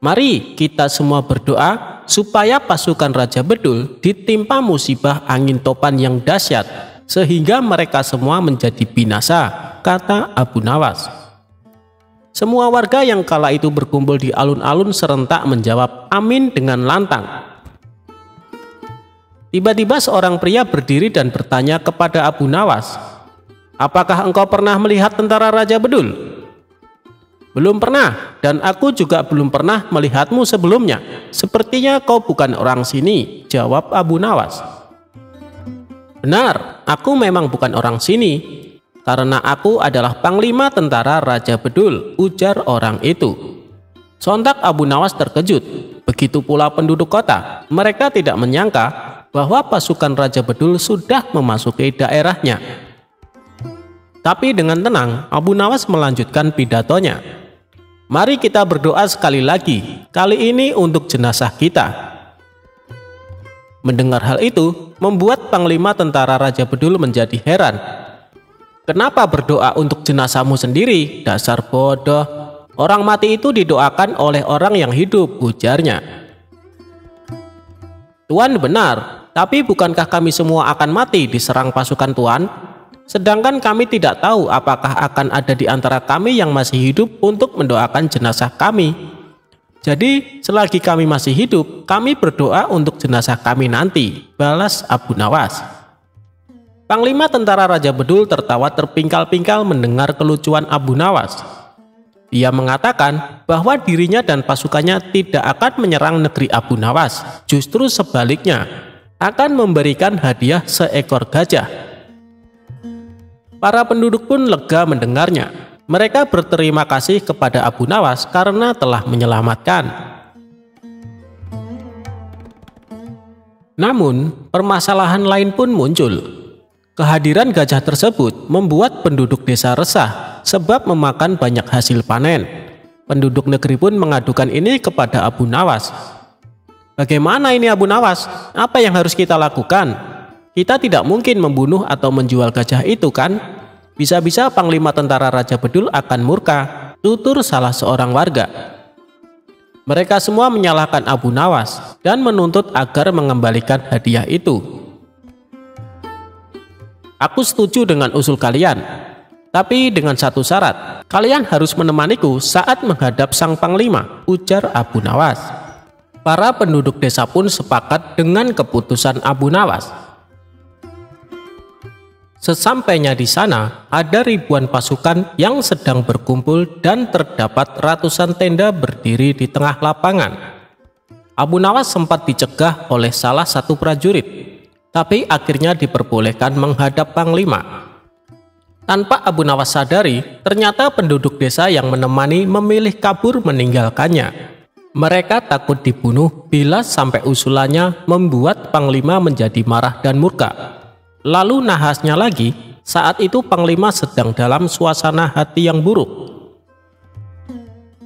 Mari kita semua berdoa supaya pasukan Raja Bedul ditimpa musibah angin topan yang dahsyat sehingga mereka semua menjadi binasa, kata Abu Nawas. Semua warga yang kala itu berkumpul di alun-alun serentak menjawab amin dengan lantang. Tiba-tiba seorang pria berdiri dan bertanya kepada Abu Nawas, "Apakah engkau pernah melihat tentara Raja Bedul?" "Belum pernah, dan aku juga belum pernah melihatmu sebelumnya. Sepertinya kau bukan orang sini," jawab Abu Nawas. "Benar, aku memang bukan orang sini, karena aku adalah panglima tentara Raja Bedul," ujar orang itu. Sontak Abu Nawas terkejut, begitu pula penduduk kota. Mereka tidak menyangka bahwa pasukan Raja Bedul sudah memasuki daerahnya. Tapi dengan tenang, Abu Nawas melanjutkan pidatonya. "Mari kita berdoa sekali lagi, kali ini untuk jenazah kita." Mendengar hal itu, membuat panglima tentara Raja Bedul menjadi heran. "Kenapa berdoa untuk jenazahmu sendiri? Dasar bodoh. Orang mati itu didoakan oleh orang yang hidup," ujarnya. "Tuan benar, tapi bukankah kami semua akan mati diserang pasukan Tuan? Sedangkan kami tidak tahu apakah akan ada di antara kami yang masih hidup untuk mendoakan jenazah kami. Jadi selagi kami masih hidup, kami berdoa untuk jenazah kami nanti," balas Abu Nawas. Panglima tentara Raja Bedul tertawa terpingkal-pingkal mendengar kelucuan Abu Nawas. Ia mengatakan bahwa dirinya dan pasukannya tidak akan menyerang negeri Abu Nawas, justru sebaliknya, akan memberikan hadiah seekor gajah. Para penduduk pun lega mendengarnya. Mereka berterima kasih kepada Abu Nawas karena telah menyelamatkan. Namun, permasalahan lain pun muncul. Kehadiran gajah tersebut membuat penduduk desa resah sebab memakan banyak hasil panen. Penduduk negeri pun mengadukan ini kepada Abu Nawas. "Bagaimana ini Abu Nawas? Apa yang harus kita lakukan? Kita tidak mungkin membunuh atau menjual gajah itu kan? Bisa-bisa panglima tentara Raja Bedul akan murka," tutur salah seorang warga. Mereka semua menyalahkan Abu Nawas dan menuntut agar mengembalikan hadiah itu. "Aku setuju dengan usul kalian, tapi dengan satu syarat. Kalian harus menemaniku saat menghadap sang panglima," ujar Abu Nawas. Para penduduk desa pun sepakat dengan keputusan Abu Nawas. Sesampainya di sana, ada ribuan pasukan yang sedang berkumpul dan terdapat ratusan tenda berdiri di tengah lapangan. Abu Nawas sempat dicegah oleh salah satu prajurit, tapi akhirnya diperbolehkan menghadap panglima. Tanpa Abu Nawas sadari, ternyata penduduk desa yang menemani memilih kabur meninggalkannya. Mereka takut dibunuh bila sampai usulannya membuat panglima menjadi marah dan murka. Lalu nahasnya lagi, saat itu panglima sedang dalam suasana hati yang buruk.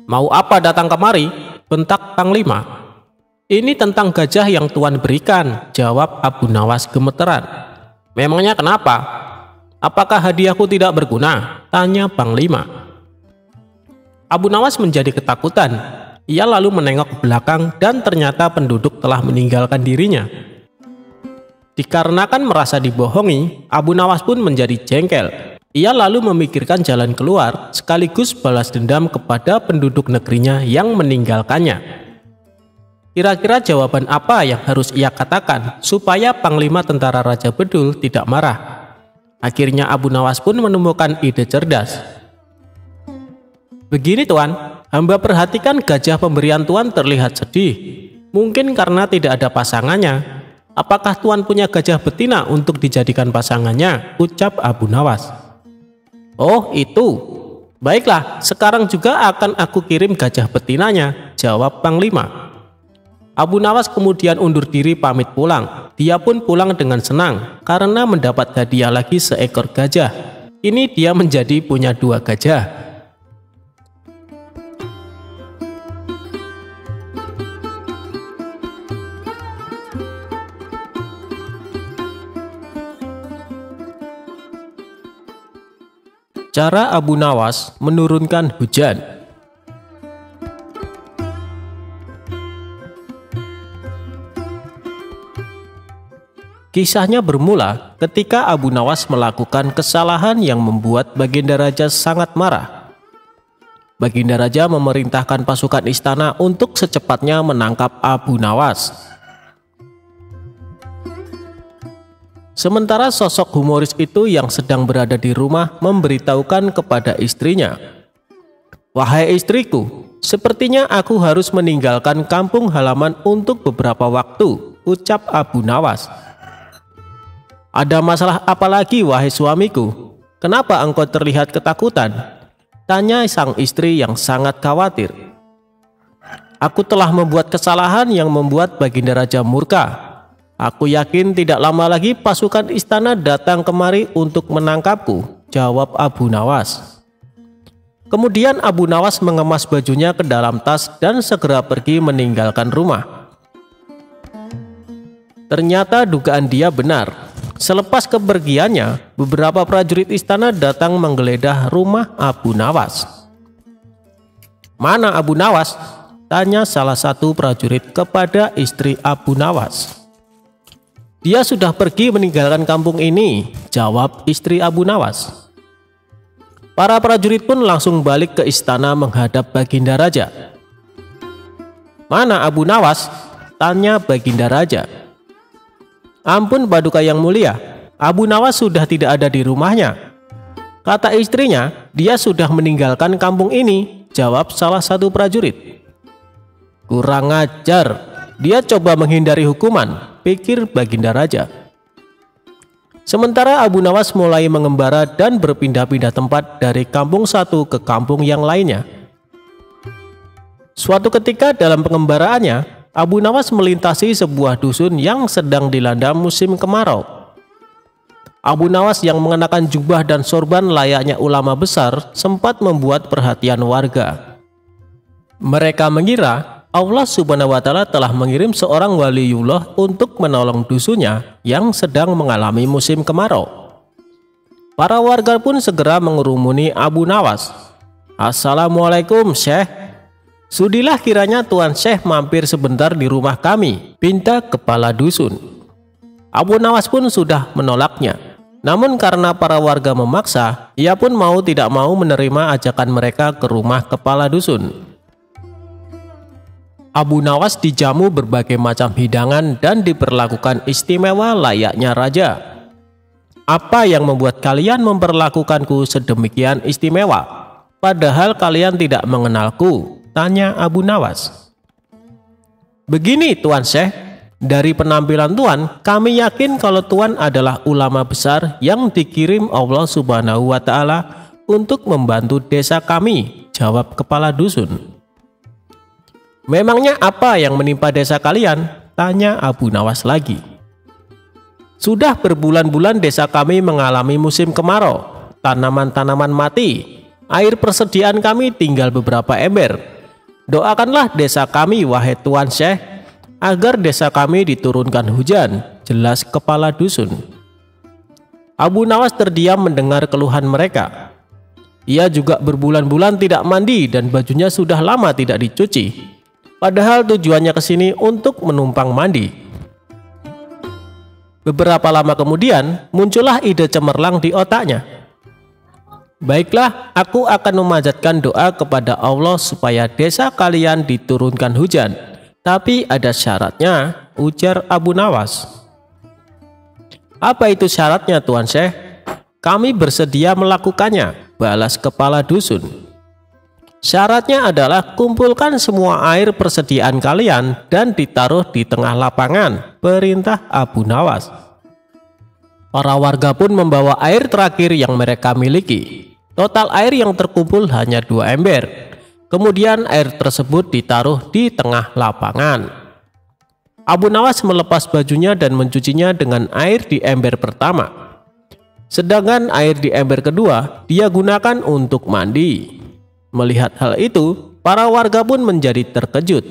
"Mau apa datang kemari?" bentak panglima. "Ini tentang gajah yang Tuan berikan," jawab Abu Nawas gemeteran. "Memangnya kenapa? Apakah hadiahku tidak berguna?" tanya panglima. Abu Nawas menjadi ketakutan. Ia lalu menengok ke belakang dan ternyata penduduk telah meninggalkan dirinya. Dikarenakan merasa dibohongi, Abu Nawas pun menjadi jengkel. Ia lalu memikirkan jalan keluar sekaligus balas dendam kepada penduduk negerinya yang meninggalkannya. Kira-kira jawaban apa yang harus ia katakan supaya Panglima Tentara Raja Bedul tidak marah? Akhirnya Abu Nawas pun menemukan ide cerdas. Begini Tuan, hamba perhatikan gajah pemberian Tuan terlihat sedih. Mungkin karena tidak ada pasangannya. Apakah Tuan punya gajah betina untuk dijadikan pasangannya? Ucap Abu Nawas. Oh itu. Baiklah, sekarang juga akan aku kirim gajah betinanya, jawab Panglima. Abu Nawas kemudian undur diri pamit pulang. Dia pun pulang dengan senang karena mendapat hadiah lagi seekor gajah. Ini dia menjadi punya 2 gajah. Cara Abu Nawas menurunkan hujan. Kisahnya bermula ketika Abu Nawas melakukan kesalahan yang membuat Baginda Raja sangat marah. Baginda Raja memerintahkan pasukan istana untuk secepatnya menangkap Abu Nawas. Sementara sosok humoris itu yang sedang berada di rumah memberitahukan kepada istrinya, "Wahai istriku, sepertinya aku harus meninggalkan kampung halaman untuk beberapa waktu," ucap Abu Nawas. "Ada masalah apa lagi wahai suamiku? Kenapa engkau terlihat ketakutan?" tanya sang istri yang sangat khawatir. "Aku telah membuat kesalahan yang membuat Baginda Raja murka. Aku yakin tidak lama lagi pasukan istana datang kemari untuk menangkapku," jawab Abu Nawas. Kemudian Abu Nawas mengemas bajunya ke dalam tas dan segera pergi meninggalkan rumah. Ternyata dugaan dia benar. Selepas kepergiannya, beberapa prajurit istana datang menggeledah rumah Abu Nawas. "Mana Abu Nawas?" tanya salah satu prajurit kepada istri Abu Nawas. "Dia sudah pergi meninggalkan kampung ini," jawab istri Abu Nawas. Para prajurit pun langsung balik ke istana menghadap Baginda Raja. "Mana Abu Nawas?" tanya Baginda Raja. "Ampun Paduka yang mulia, Abu Nawas sudah tidak ada di rumahnya," kata istrinya. "Dia sudah meninggalkan kampung ini," jawab salah satu prajurit. "Kurang ajar, dia coba menghindari hukuman," pikir Baginda Raja. Sementara Abu Nawas mulai mengembara dan berpindah-pindah tempat dari kampung satu ke kampung yang lainnya. Suatu ketika dalam pengembaraannya, Abu Nawas melintasi sebuah dusun yang sedang dilanda musim kemarau. Abu Nawas yang mengenakan jubah dan sorban layaknya ulama besar sempat membuat perhatian warga. Mereka mengira Allah Subhanahu wa Ta'ala telah mengirim seorang waliullah untuk menolong dusunnya yang sedang mengalami musim kemarau. Para warga pun segera mengerumuni Abu Nawas. "Assalamualaikum Syekh. Sudilah kiranya Tuan Syekh mampir sebentar di rumah kami," pinta kepala dusun. Abu Nawas pun sudah menolaknya. Namun karena para warga memaksa, ia pun mau tidak mau menerima ajakan mereka ke rumah kepala dusun. Abu Nawas dijamu berbagai macam hidangan dan diperlakukan istimewa layaknya raja. "Apa yang membuat kalian memperlakukanku sedemikian istimewa, padahal kalian tidak mengenalku?" tanya Abu Nawas. "Begini Tuan Syekh, dari penampilan Tuan, kami yakin kalau Tuan adalah ulama besar yang dikirim Allah Subhanahu wa Ta'ala untuk membantu desa kami," jawab kepala dusun. "Memangnya apa yang menimpa desa kalian?" tanya Abu Nawas lagi. "Sudah berbulan-bulan desa kami mengalami musim kemarau, tanaman-tanaman mati, air persediaan kami tinggal beberapa ember. Doakanlah desa kami wahai Tuan Syekh, agar desa kami diturunkan hujan," jelas kepala dusun. Abu Nawas terdiam mendengar keluhan mereka. Ia juga berbulan-bulan tidak mandi dan bajunya sudah lama tidak dicuci. Padahal tujuannya ke sini untuk menumpang mandi. Beberapa lama kemudian muncullah ide cemerlang di otaknya. "Baiklah, aku akan memanjatkan doa kepada Allah supaya desa kalian diturunkan hujan. Tapi ada syaratnya, ujar Abu Nawas. Apa itu syaratnya, Tuan Syekh? Kami bersedia melakukannya, balas kepala dusun. Syaratnya adalah kumpulkan semua air persediaan kalian dan ditaruh di tengah lapangan, perintah Abu Nawas. Para warga pun membawa air terakhir yang mereka miliki. Total air yang terkumpul hanya 2 ember. Kemudian air tersebut ditaruh di tengah lapangan. Abu Nawas melepas bajunya dan mencucinya dengan air di ember pertama. Sedangkan air di ember kedua dia gunakan untuk mandi. Melihat hal itu, para warga pun menjadi terkejut.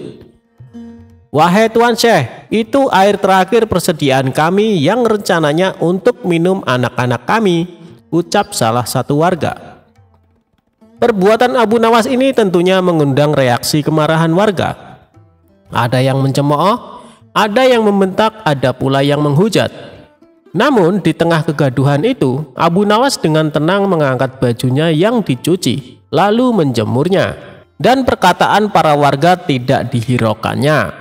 Wahai Tuan Syekh, itu air terakhir persediaan kami yang rencananya untuk minum anak-anak kami, ucap salah satu warga. Perbuatan Abu Nawas ini tentunya mengundang reaksi kemarahan warga. Ada yang mencemooh, ada yang membentak, ada pula yang menghujat. Namun di tengah kegaduhan itu, Abu Nawas dengan tenang mengangkat bajunya yang dicuci, lalu menjemurnya. Dan perkataan para warga tidak dihiraukannya.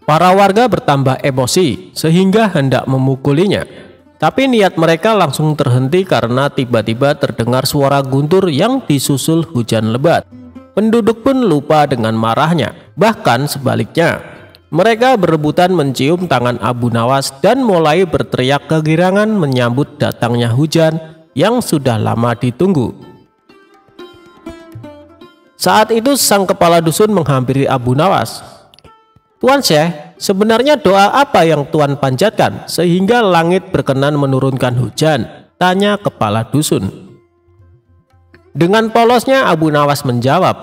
Para warga bertambah emosi sehingga hendak memukulinya. Tapi niat mereka langsung terhenti karena tiba-tiba terdengar suara guntur yang disusul hujan lebat. Penduduk pun lupa dengan marahnya. Bahkan sebaliknya, mereka berebutan mencium tangan Abu Nawas dan mulai berteriak kegirangan menyambut datangnya hujan yang sudah lama ditunggu. Saat itu sang kepala dusun menghampiri Abu Nawas. Tuan Syekh, sebenarnya doa apa yang Tuan panjatkan sehingga langit berkenan menurunkan hujan? Tanya kepala dusun. Dengan polosnya Abu Nawas menjawab,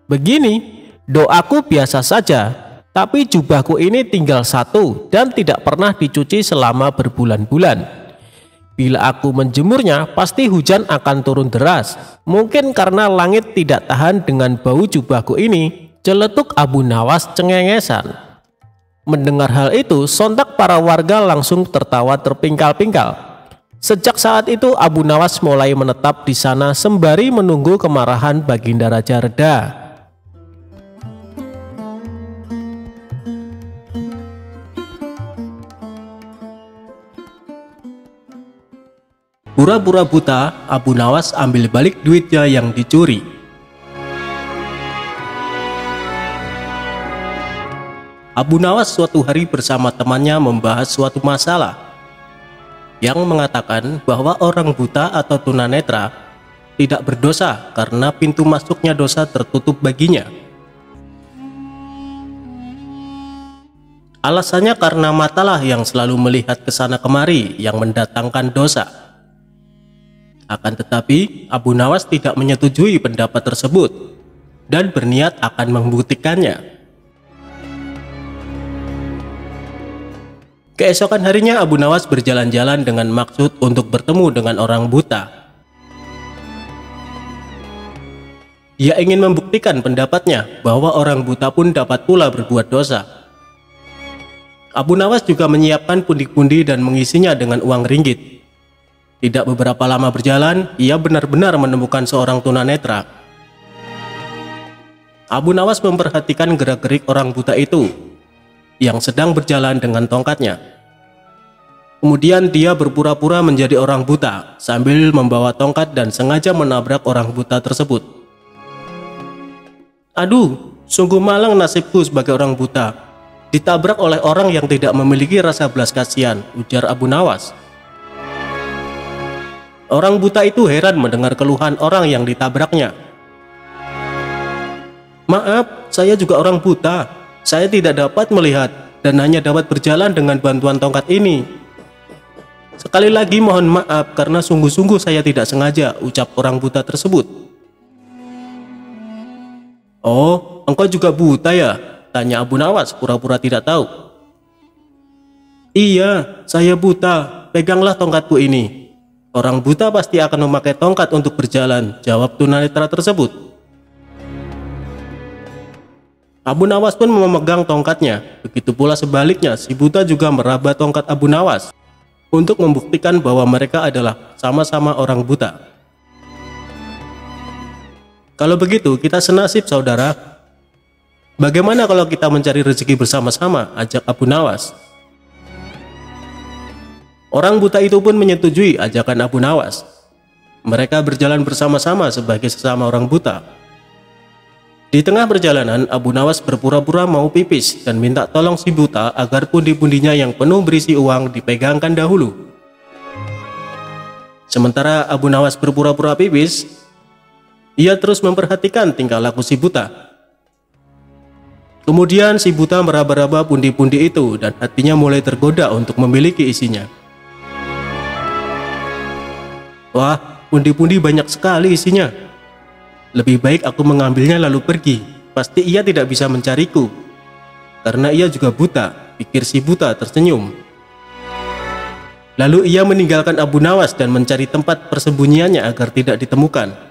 begini, doaku biasa saja, tapi jubahku ini tinggal satu dan tidak pernah dicuci selama berbulan-bulan. Bila aku menjemurnya, pasti hujan akan turun deras. Mungkin karena langit tidak tahan dengan bau jubahku ini, celetuk Abu Nawas cengengesan. Mendengar hal itu, sontak para warga langsung tertawa terpingkal-pingkal. Sejak saat itu Abu Nawas mulai menetap di sana sembari menunggu kemarahan Baginda Raja reda. Pura-pura buta, Abu Nawas ambil balik duitnya yang dicuri. Abu Nawas suatu hari bersama temannya membahas suatu masalah yang mengatakan bahwa orang buta atau tunanetra tidak berdosa karena pintu masuknya dosa tertutup baginya. Alasannya karena matalah yang selalu melihat ke sana kemari yang mendatangkan dosa. Akan tetapi Abu Nawas tidak menyetujui pendapat tersebut dan berniat akan membuktikannya. Keesokan harinya Abu Nawas berjalan-jalan dengan maksud untuk bertemu dengan orang buta. Dia ingin membuktikan pendapatnya bahwa orang buta pun dapat pula berbuat dosa. Abu Nawas juga menyiapkan pundi-pundi dan mengisinya dengan uang ringgit. Tidak beberapa lama berjalan, ia benar-benar menemukan seorang tunanetra. Abu Nawas memperhatikan gerak-gerik orang buta itu yang sedang berjalan dengan tongkatnya. Kemudian dia berpura-pura menjadi orang buta sambil membawa tongkat dan sengaja menabrak orang buta tersebut. Aduh, sungguh malang nasibku sebagai orang buta, ditabrak oleh orang yang tidak memiliki rasa belas kasihan, ujar Abu Nawas. Orang buta itu heran mendengar keluhan orang yang ditabraknya. Maaf, saya juga orang buta. Saya tidak dapat melihat dan hanya dapat berjalan dengan bantuan tongkat ini. Sekali lagi mohon maaf karena sungguh-sungguh saya tidak sengaja, ucap orang buta tersebut. Oh, engkau juga buta ya? Tanya Abu Nawas pura-pura tidak tahu. Iya, saya buta. Peganglah tongkatku ini. Orang buta pasti akan memakai tongkat untuk berjalan, jawab tunanetra tersebut. Abu Nawas pun memegang tongkatnya. Begitu pula sebaliknya, si buta juga meraba tongkat Abu Nawas untuk membuktikan bahwa mereka adalah sama-sama orang buta. Kalau begitu, kita senasib, saudara.
Bagaimana kalau kita mencari rezeki bersama-sama, ajak Abu Nawas. Orang buta itu pun menyetujui ajakan Abu Nawas. Mereka berjalan bersama-sama sebagai sesama orang buta. Di tengah perjalanan, Abu Nawas berpura-pura mau pipis dan minta tolong si buta agar pundi-pundinya yang penuh berisi uang dipegangkan dahulu. Sementara Abu Nawas berpura-pura pipis, ia terus memperhatikan tingkah laku si buta. Kemudian si buta meraba-raba pundi-pundi itu dan hatinya mulai tergoda untuk memiliki isinya. Wah, pundi-pundi banyak sekali isinya. Lebih baik aku mengambilnya lalu pergi. Pasti ia tidak bisa mencariku. Karena ia juga buta, pikir si buta tersenyum. Lalu ia meninggalkan Abu Nawas dan mencari tempat persembunyiannya agar tidak ditemukan.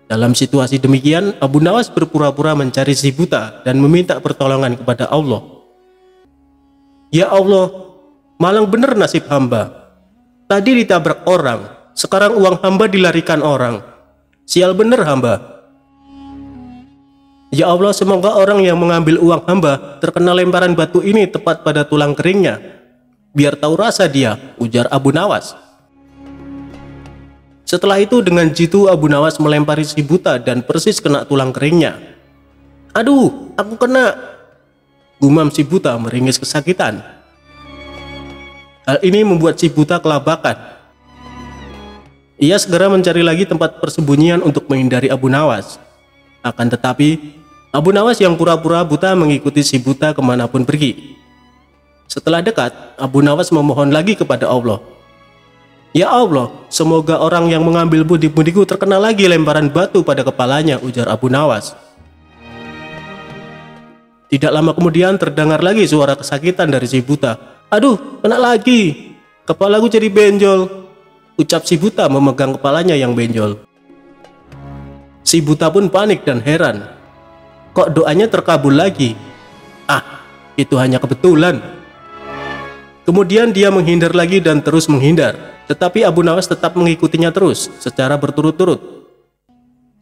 Dalam situasi demikian, Abu Nawas berpura-pura mencari si buta dan meminta pertolongan kepada Allah. Ya Allah, malang benar nasib hamba. Tadi ditabrak orang. Sekarang uang hamba dilarikan orang. Sial bener hamba. Ya Allah, semoga orang yang mengambil uang hamba terkena lemparan batu ini tepat pada tulang keringnya. Biar tahu rasa dia, ujar Abu Nawas. Setelah itu dengan jitu Abu Nawas melempari si buta dan persis kena tulang keringnya. Aduh, aku kena. Gumam si buta meringis kesakitan. Hal ini membuat si buta kelabakan. Ia segera mencari lagi tempat persembunyian untuk menghindari Abu Nawas. Akan tetapi, Abu Nawas yang pura-pura buta mengikuti si buta kemanapun pergi. Setelah dekat, Abu Nawas memohon lagi kepada Allah. Ya Allah, semoga orang yang mengambil pundi-pundiku terkena lagi lemparan batu pada kepalanya, ujar Abu Nawas. Tidak lama kemudian terdengar lagi suara kesakitan dari si buta. Aduh, kena lagi. Kepalaku jadi benjol. Ucap si buta memegang kepalanya yang benjol. Si buta pun panik dan heran. Kok doanya terkabul lagi? Ah, itu hanya kebetulan. Kemudian dia menghindar lagi dan terus menghindar. Tetapi Abu Nawas tetap mengikutinya terus secara berturut-turut.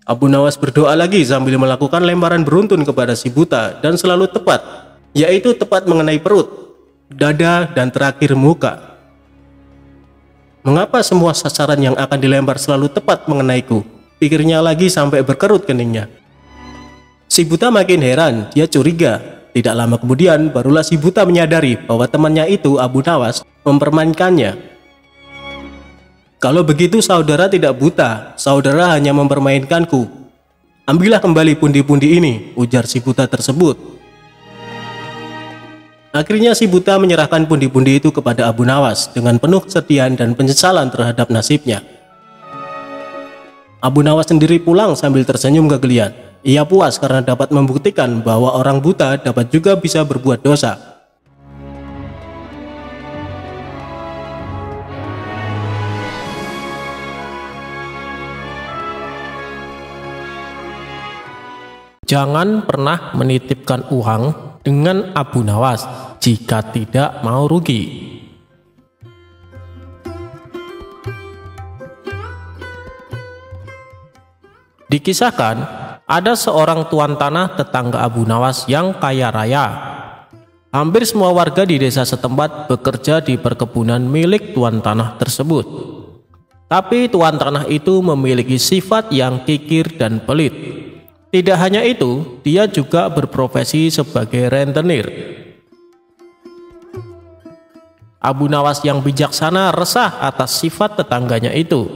Abu Nawas berdoa lagi sambil melakukan lemparan beruntun kepada si buta dan selalu tepat, yaitu tepat mengenai perut, dada, dan terakhir muka. Mengapa semua sasaran yang akan dilempar selalu tepat mengenaiku? Pikirnya lagi sampai berkerut keningnya. Si buta makin heran, dia curiga. Tidak lama kemudian barulah si buta menyadari bahwa temannya itu, Abu Nawas, mempermainkannya. Kalau begitu saudara tidak buta, saudara hanya mempermainkanku. Ambillah kembali pundi-pundi ini, ujar si buta tersebut. Akhirnya si buta menyerahkan pundi-pundi itu kepada Abu Nawas dengan penuh kesedihan dan penyesalan terhadap nasibnya. Abu Nawas sendiri pulang sambil tersenyum kegelian. Ia puas karena dapat membuktikan bahwa orang buta dapat juga bisa berbuat dosa.
Jangan pernah menitipkan uang dengan Abu Nawas jika tidak mau rugi. Dikisahkan, ada seorang tuan tanah tetangga Abu Nawas yang kaya raya. Hampir semua warga di desa setempat bekerja di perkebunan milik tuan tanah tersebut. Tapi tuan tanah itu memiliki sifat yang kikir dan pelit. Tidak hanya itu, dia juga berprofesi sebagai rentenir. Abu Nawas yang bijaksana resah atas sifat tetangganya itu.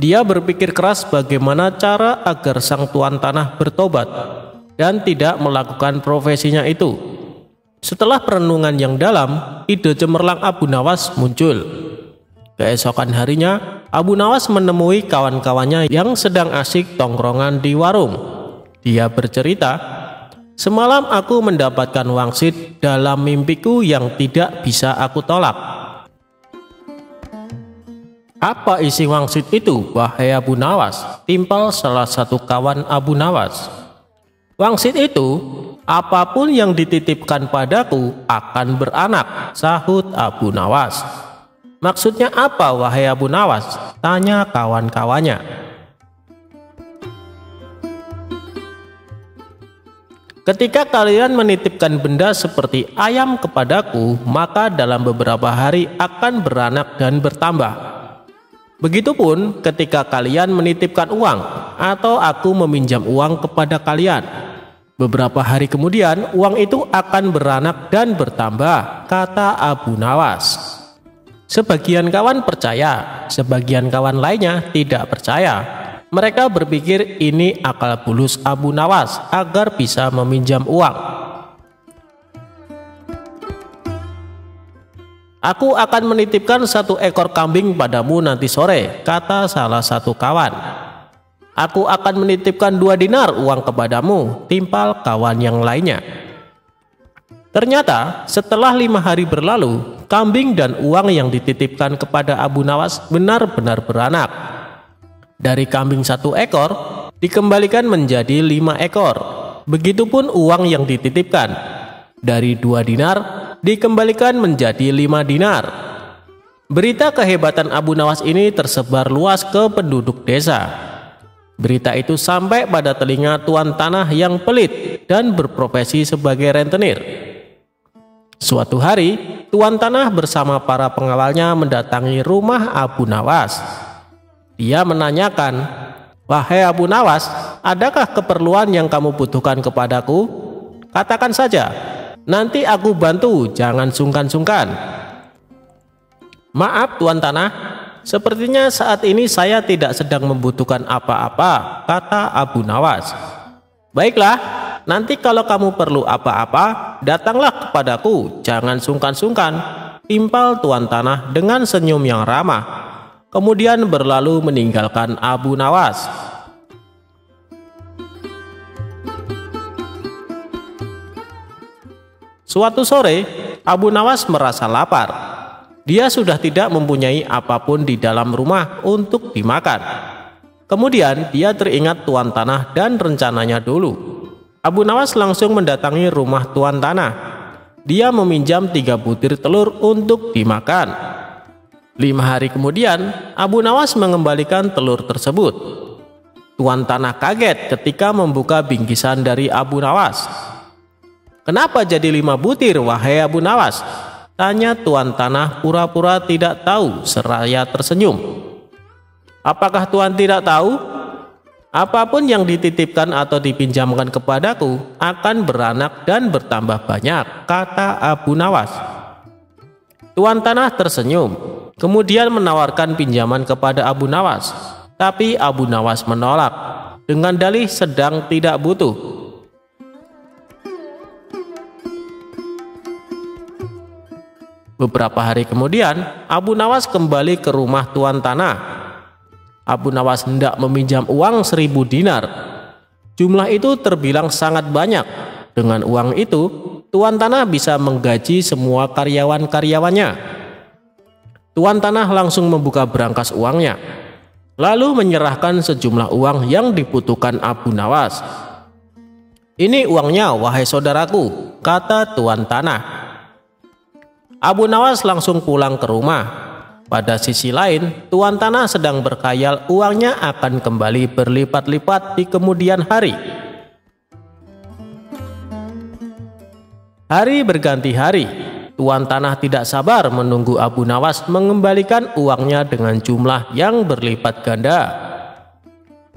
Dia berpikir keras bagaimana cara agar sang tuan tanah bertobat dan tidak melakukan profesinya itu. Setelah perenungan yang dalam, ide cemerlang Abu Nawas muncul. Keesokan harinya, Abu Nawas menemui kawan-kawannya yang sedang asik tongkrongan di warung. Dia bercerita, "Semalam aku mendapatkan wangsit dalam mimpiku yang tidak bisa aku tolak." "Apa isi wangsit itu, wahai Abu Nawas?" timpal salah satu kawan Abu Nawas. "Wangsit itu, apapun yang dititipkan padaku akan beranak," sahut Abu Nawas. "Maksudnya apa, wahai Abu Nawas?" tanya kawan-kawannya. Ketika kalian menitipkan benda seperti ayam kepadaku, maka dalam beberapa hari akan beranak dan bertambah. Begitupun ketika kalian menitipkan uang atau aku meminjam uang kepada kalian. Beberapa hari kemudian uang itu akan beranak dan bertambah, kata Abu Nawas. Sebagian kawan percaya, sebagian kawan lainnya tidak percaya. Mereka berpikir ini akal bulus Abu Nawas agar bisa meminjam uang. Aku akan menitipkan 1 ekor kambing padamu nanti sore, kata salah satu kawan. Aku akan menitipkan 2 dinar uang kepadamu, timpal kawan yang lainnya. Ternyata setelah 5 hari berlalu, kambing dan uang yang dititipkan kepada Abu Nawas benar-benar beranak. Dari kambing 1 ekor dikembalikan menjadi 5 ekor. Begitupun uang yang dititipkan. Dari 2 dinar dikembalikan menjadi 5 dinar. Berita kehebatan Abu Nawas ini tersebar luas ke penduduk desa. Berita itu sampai pada telinga tuan tanah yang pelit dan berprofesi sebagai rentenir. Suatu hari, tuan tanah bersama para pengawalnya mendatangi rumah Abu Nawas. Dia menanyakan, "Wahai Abu Nawas, adakah keperluan yang kamu butuhkan kepadaku? Katakan saja, nanti aku bantu, jangan sungkan-sungkan." "Maaf tuan tanah, sepertinya saat ini saya tidak sedang membutuhkan apa-apa," kata Abu Nawas. "Baiklah, nanti kalau kamu perlu apa-apa, datanglah kepadaku, jangan sungkan-sungkan," timpal tuan tanah dengan senyum yang ramah. Kemudian berlalu meninggalkan Abu Nawas. Suatu sore, Abu Nawas merasa lapar. Dia sudah tidak mempunyai apapun di dalam rumah untuk dimakan. Kemudian dia teringat tuan tanah dan rencananya dulu. Abu Nawas langsung mendatangi rumah tuan tanah. Dia meminjam 3 butir telur untuk dimakan. 5 hari kemudian, Abu Nawas mengembalikan telur tersebut. Tuan tanah kaget ketika membuka bingkisan dari Abu Nawas. "Kenapa jadi 5 butir, wahai Abu Nawas?" tanya tuan tanah pura-pura tidak tahu seraya tersenyum. "Apakah tuan tidak tahu? Apapun yang dititipkan atau dipinjamkan kepadaku akan beranak dan bertambah banyak," kata Abu Nawas. Tuan tanah tersenyum, kemudian menawarkan pinjaman kepada Abu Nawas. Tapi Abu Nawas menolak dengan dalih sedang tidak butuh. Beberapa hari kemudian, Abu Nawas kembali ke rumah tuan tanah. Abu Nawas hendak meminjam uang 1000 dinar. Jumlah itu terbilang sangat banyak. Dengan uang itu, tuan tanah bisa menggaji semua karyawan-karyawannya. Tuan tanah langsung membuka berangkas uangnya, lalu menyerahkan sejumlah uang yang dibutuhkan Abu Nawas. "Ini uangnya, wahai saudaraku," kata tuan tanah. Abu Nawas langsung pulang ke rumah. Pada sisi lain, tuan tanah sedang berkhayal uangnya akan kembali berlipat-lipat di kemudian hari. Hari berganti hari. Tuan tanah tidak sabar menunggu Abu Nawas mengembalikan uangnya dengan jumlah yang berlipat ganda.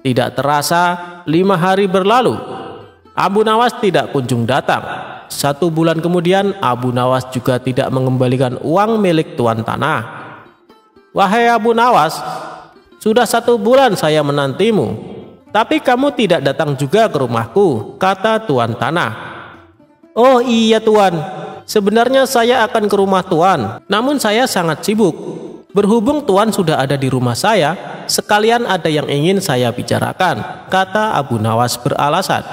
Tidak terasa, 5 hari berlalu. Abu Nawas tidak kunjung datang. 1 bulan kemudian, Abu Nawas juga tidak mengembalikan uang milik tuan tanah. "Wahai Abu Nawas, sudah 1 bulan saya menantimu, tapi kamu tidak datang juga ke rumahku," kata tuan tanah. "Oh iya tuan, sebenarnya saya akan ke rumah tuan, namun saya sangat sibuk. Berhubung tuan sudah ada di rumah saya, sekalian ada yang ingin saya bicarakan," kata Abu Nawas beralasan.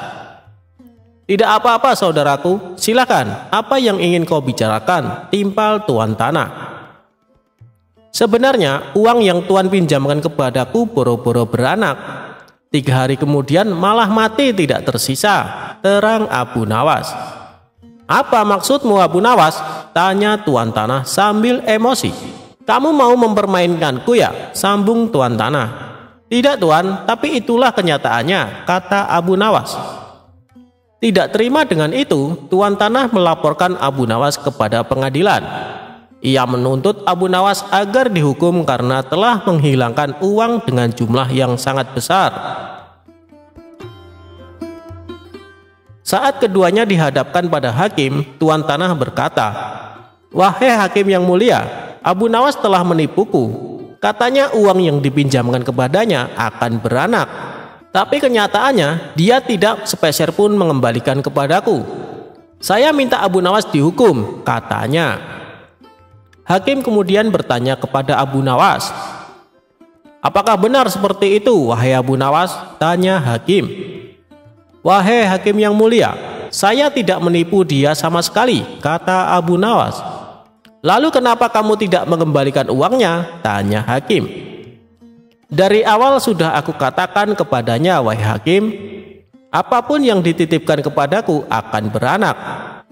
"Tidak apa-apa saudaraku, silakan, apa yang ingin kau bicarakan?" timpal tuan tanah. "Sebenarnya uang yang tuan pinjamkan kepadaku boro-boro beranak. 3 hari kemudian malah mati tidak tersisa," terang Abu Nawas. "Apa maksudmu Abu Nawas?" tanya tuan tanah sambil emosi. "Kamu mau mempermainkanku ya?" sambung tuan tanah. "Tidak tuan, tapi itulah kenyataannya," kata Abu Nawas. Tidak terima dengan itu, tuan tanah melaporkan Abu Nawas kepada pengadilan. Ia menuntut Abu Nawas agar dihukum karena telah menghilangkan uang dengan jumlah yang sangat besar. Saat keduanya dihadapkan pada hakim, tuan tanah berkata, "Wahai hakim yang mulia, Abu Nawas telah menipuku. Katanya uang yang dipinjamkan kepadanya akan beranak. Tapi kenyataannya dia tidak sepeser pun mengembalikan kepadaku. Saya minta Abu Nawas dihukum," katanya. Hakim kemudian bertanya kepada Abu Nawas, "Apakah benar seperti itu, wahai Abu Nawas?" tanya hakim. "Wahai hakim yang mulia, saya tidak menipu dia sama sekali," kata Abu Nawas. "Lalu kenapa kamu tidak mengembalikan uangnya?" tanya hakim. "Dari awal sudah aku katakan kepadanya, wahai hakim, apapun yang dititipkan kepadaku akan beranak.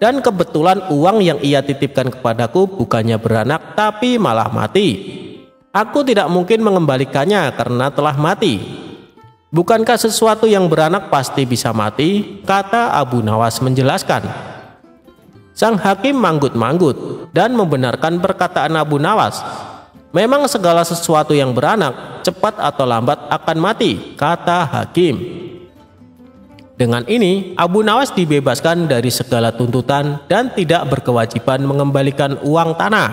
Dan kebetulan uang yang ia titipkan kepadaku bukannya beranak tapi malah mati. Aku tidak mungkin mengembalikannya karena telah mati. Bukankah sesuatu yang beranak pasti bisa mati?" kata Abu Nawas menjelaskan. Sang hakim manggut-manggut dan membenarkan perkataan Abu Nawas. "Memang segala sesuatu yang beranak cepat atau lambat akan mati," kata hakim. Dengan ini, Abu Nawas dibebaskan dari segala tuntutan dan tidak berkewajiban mengembalikan uang tanah.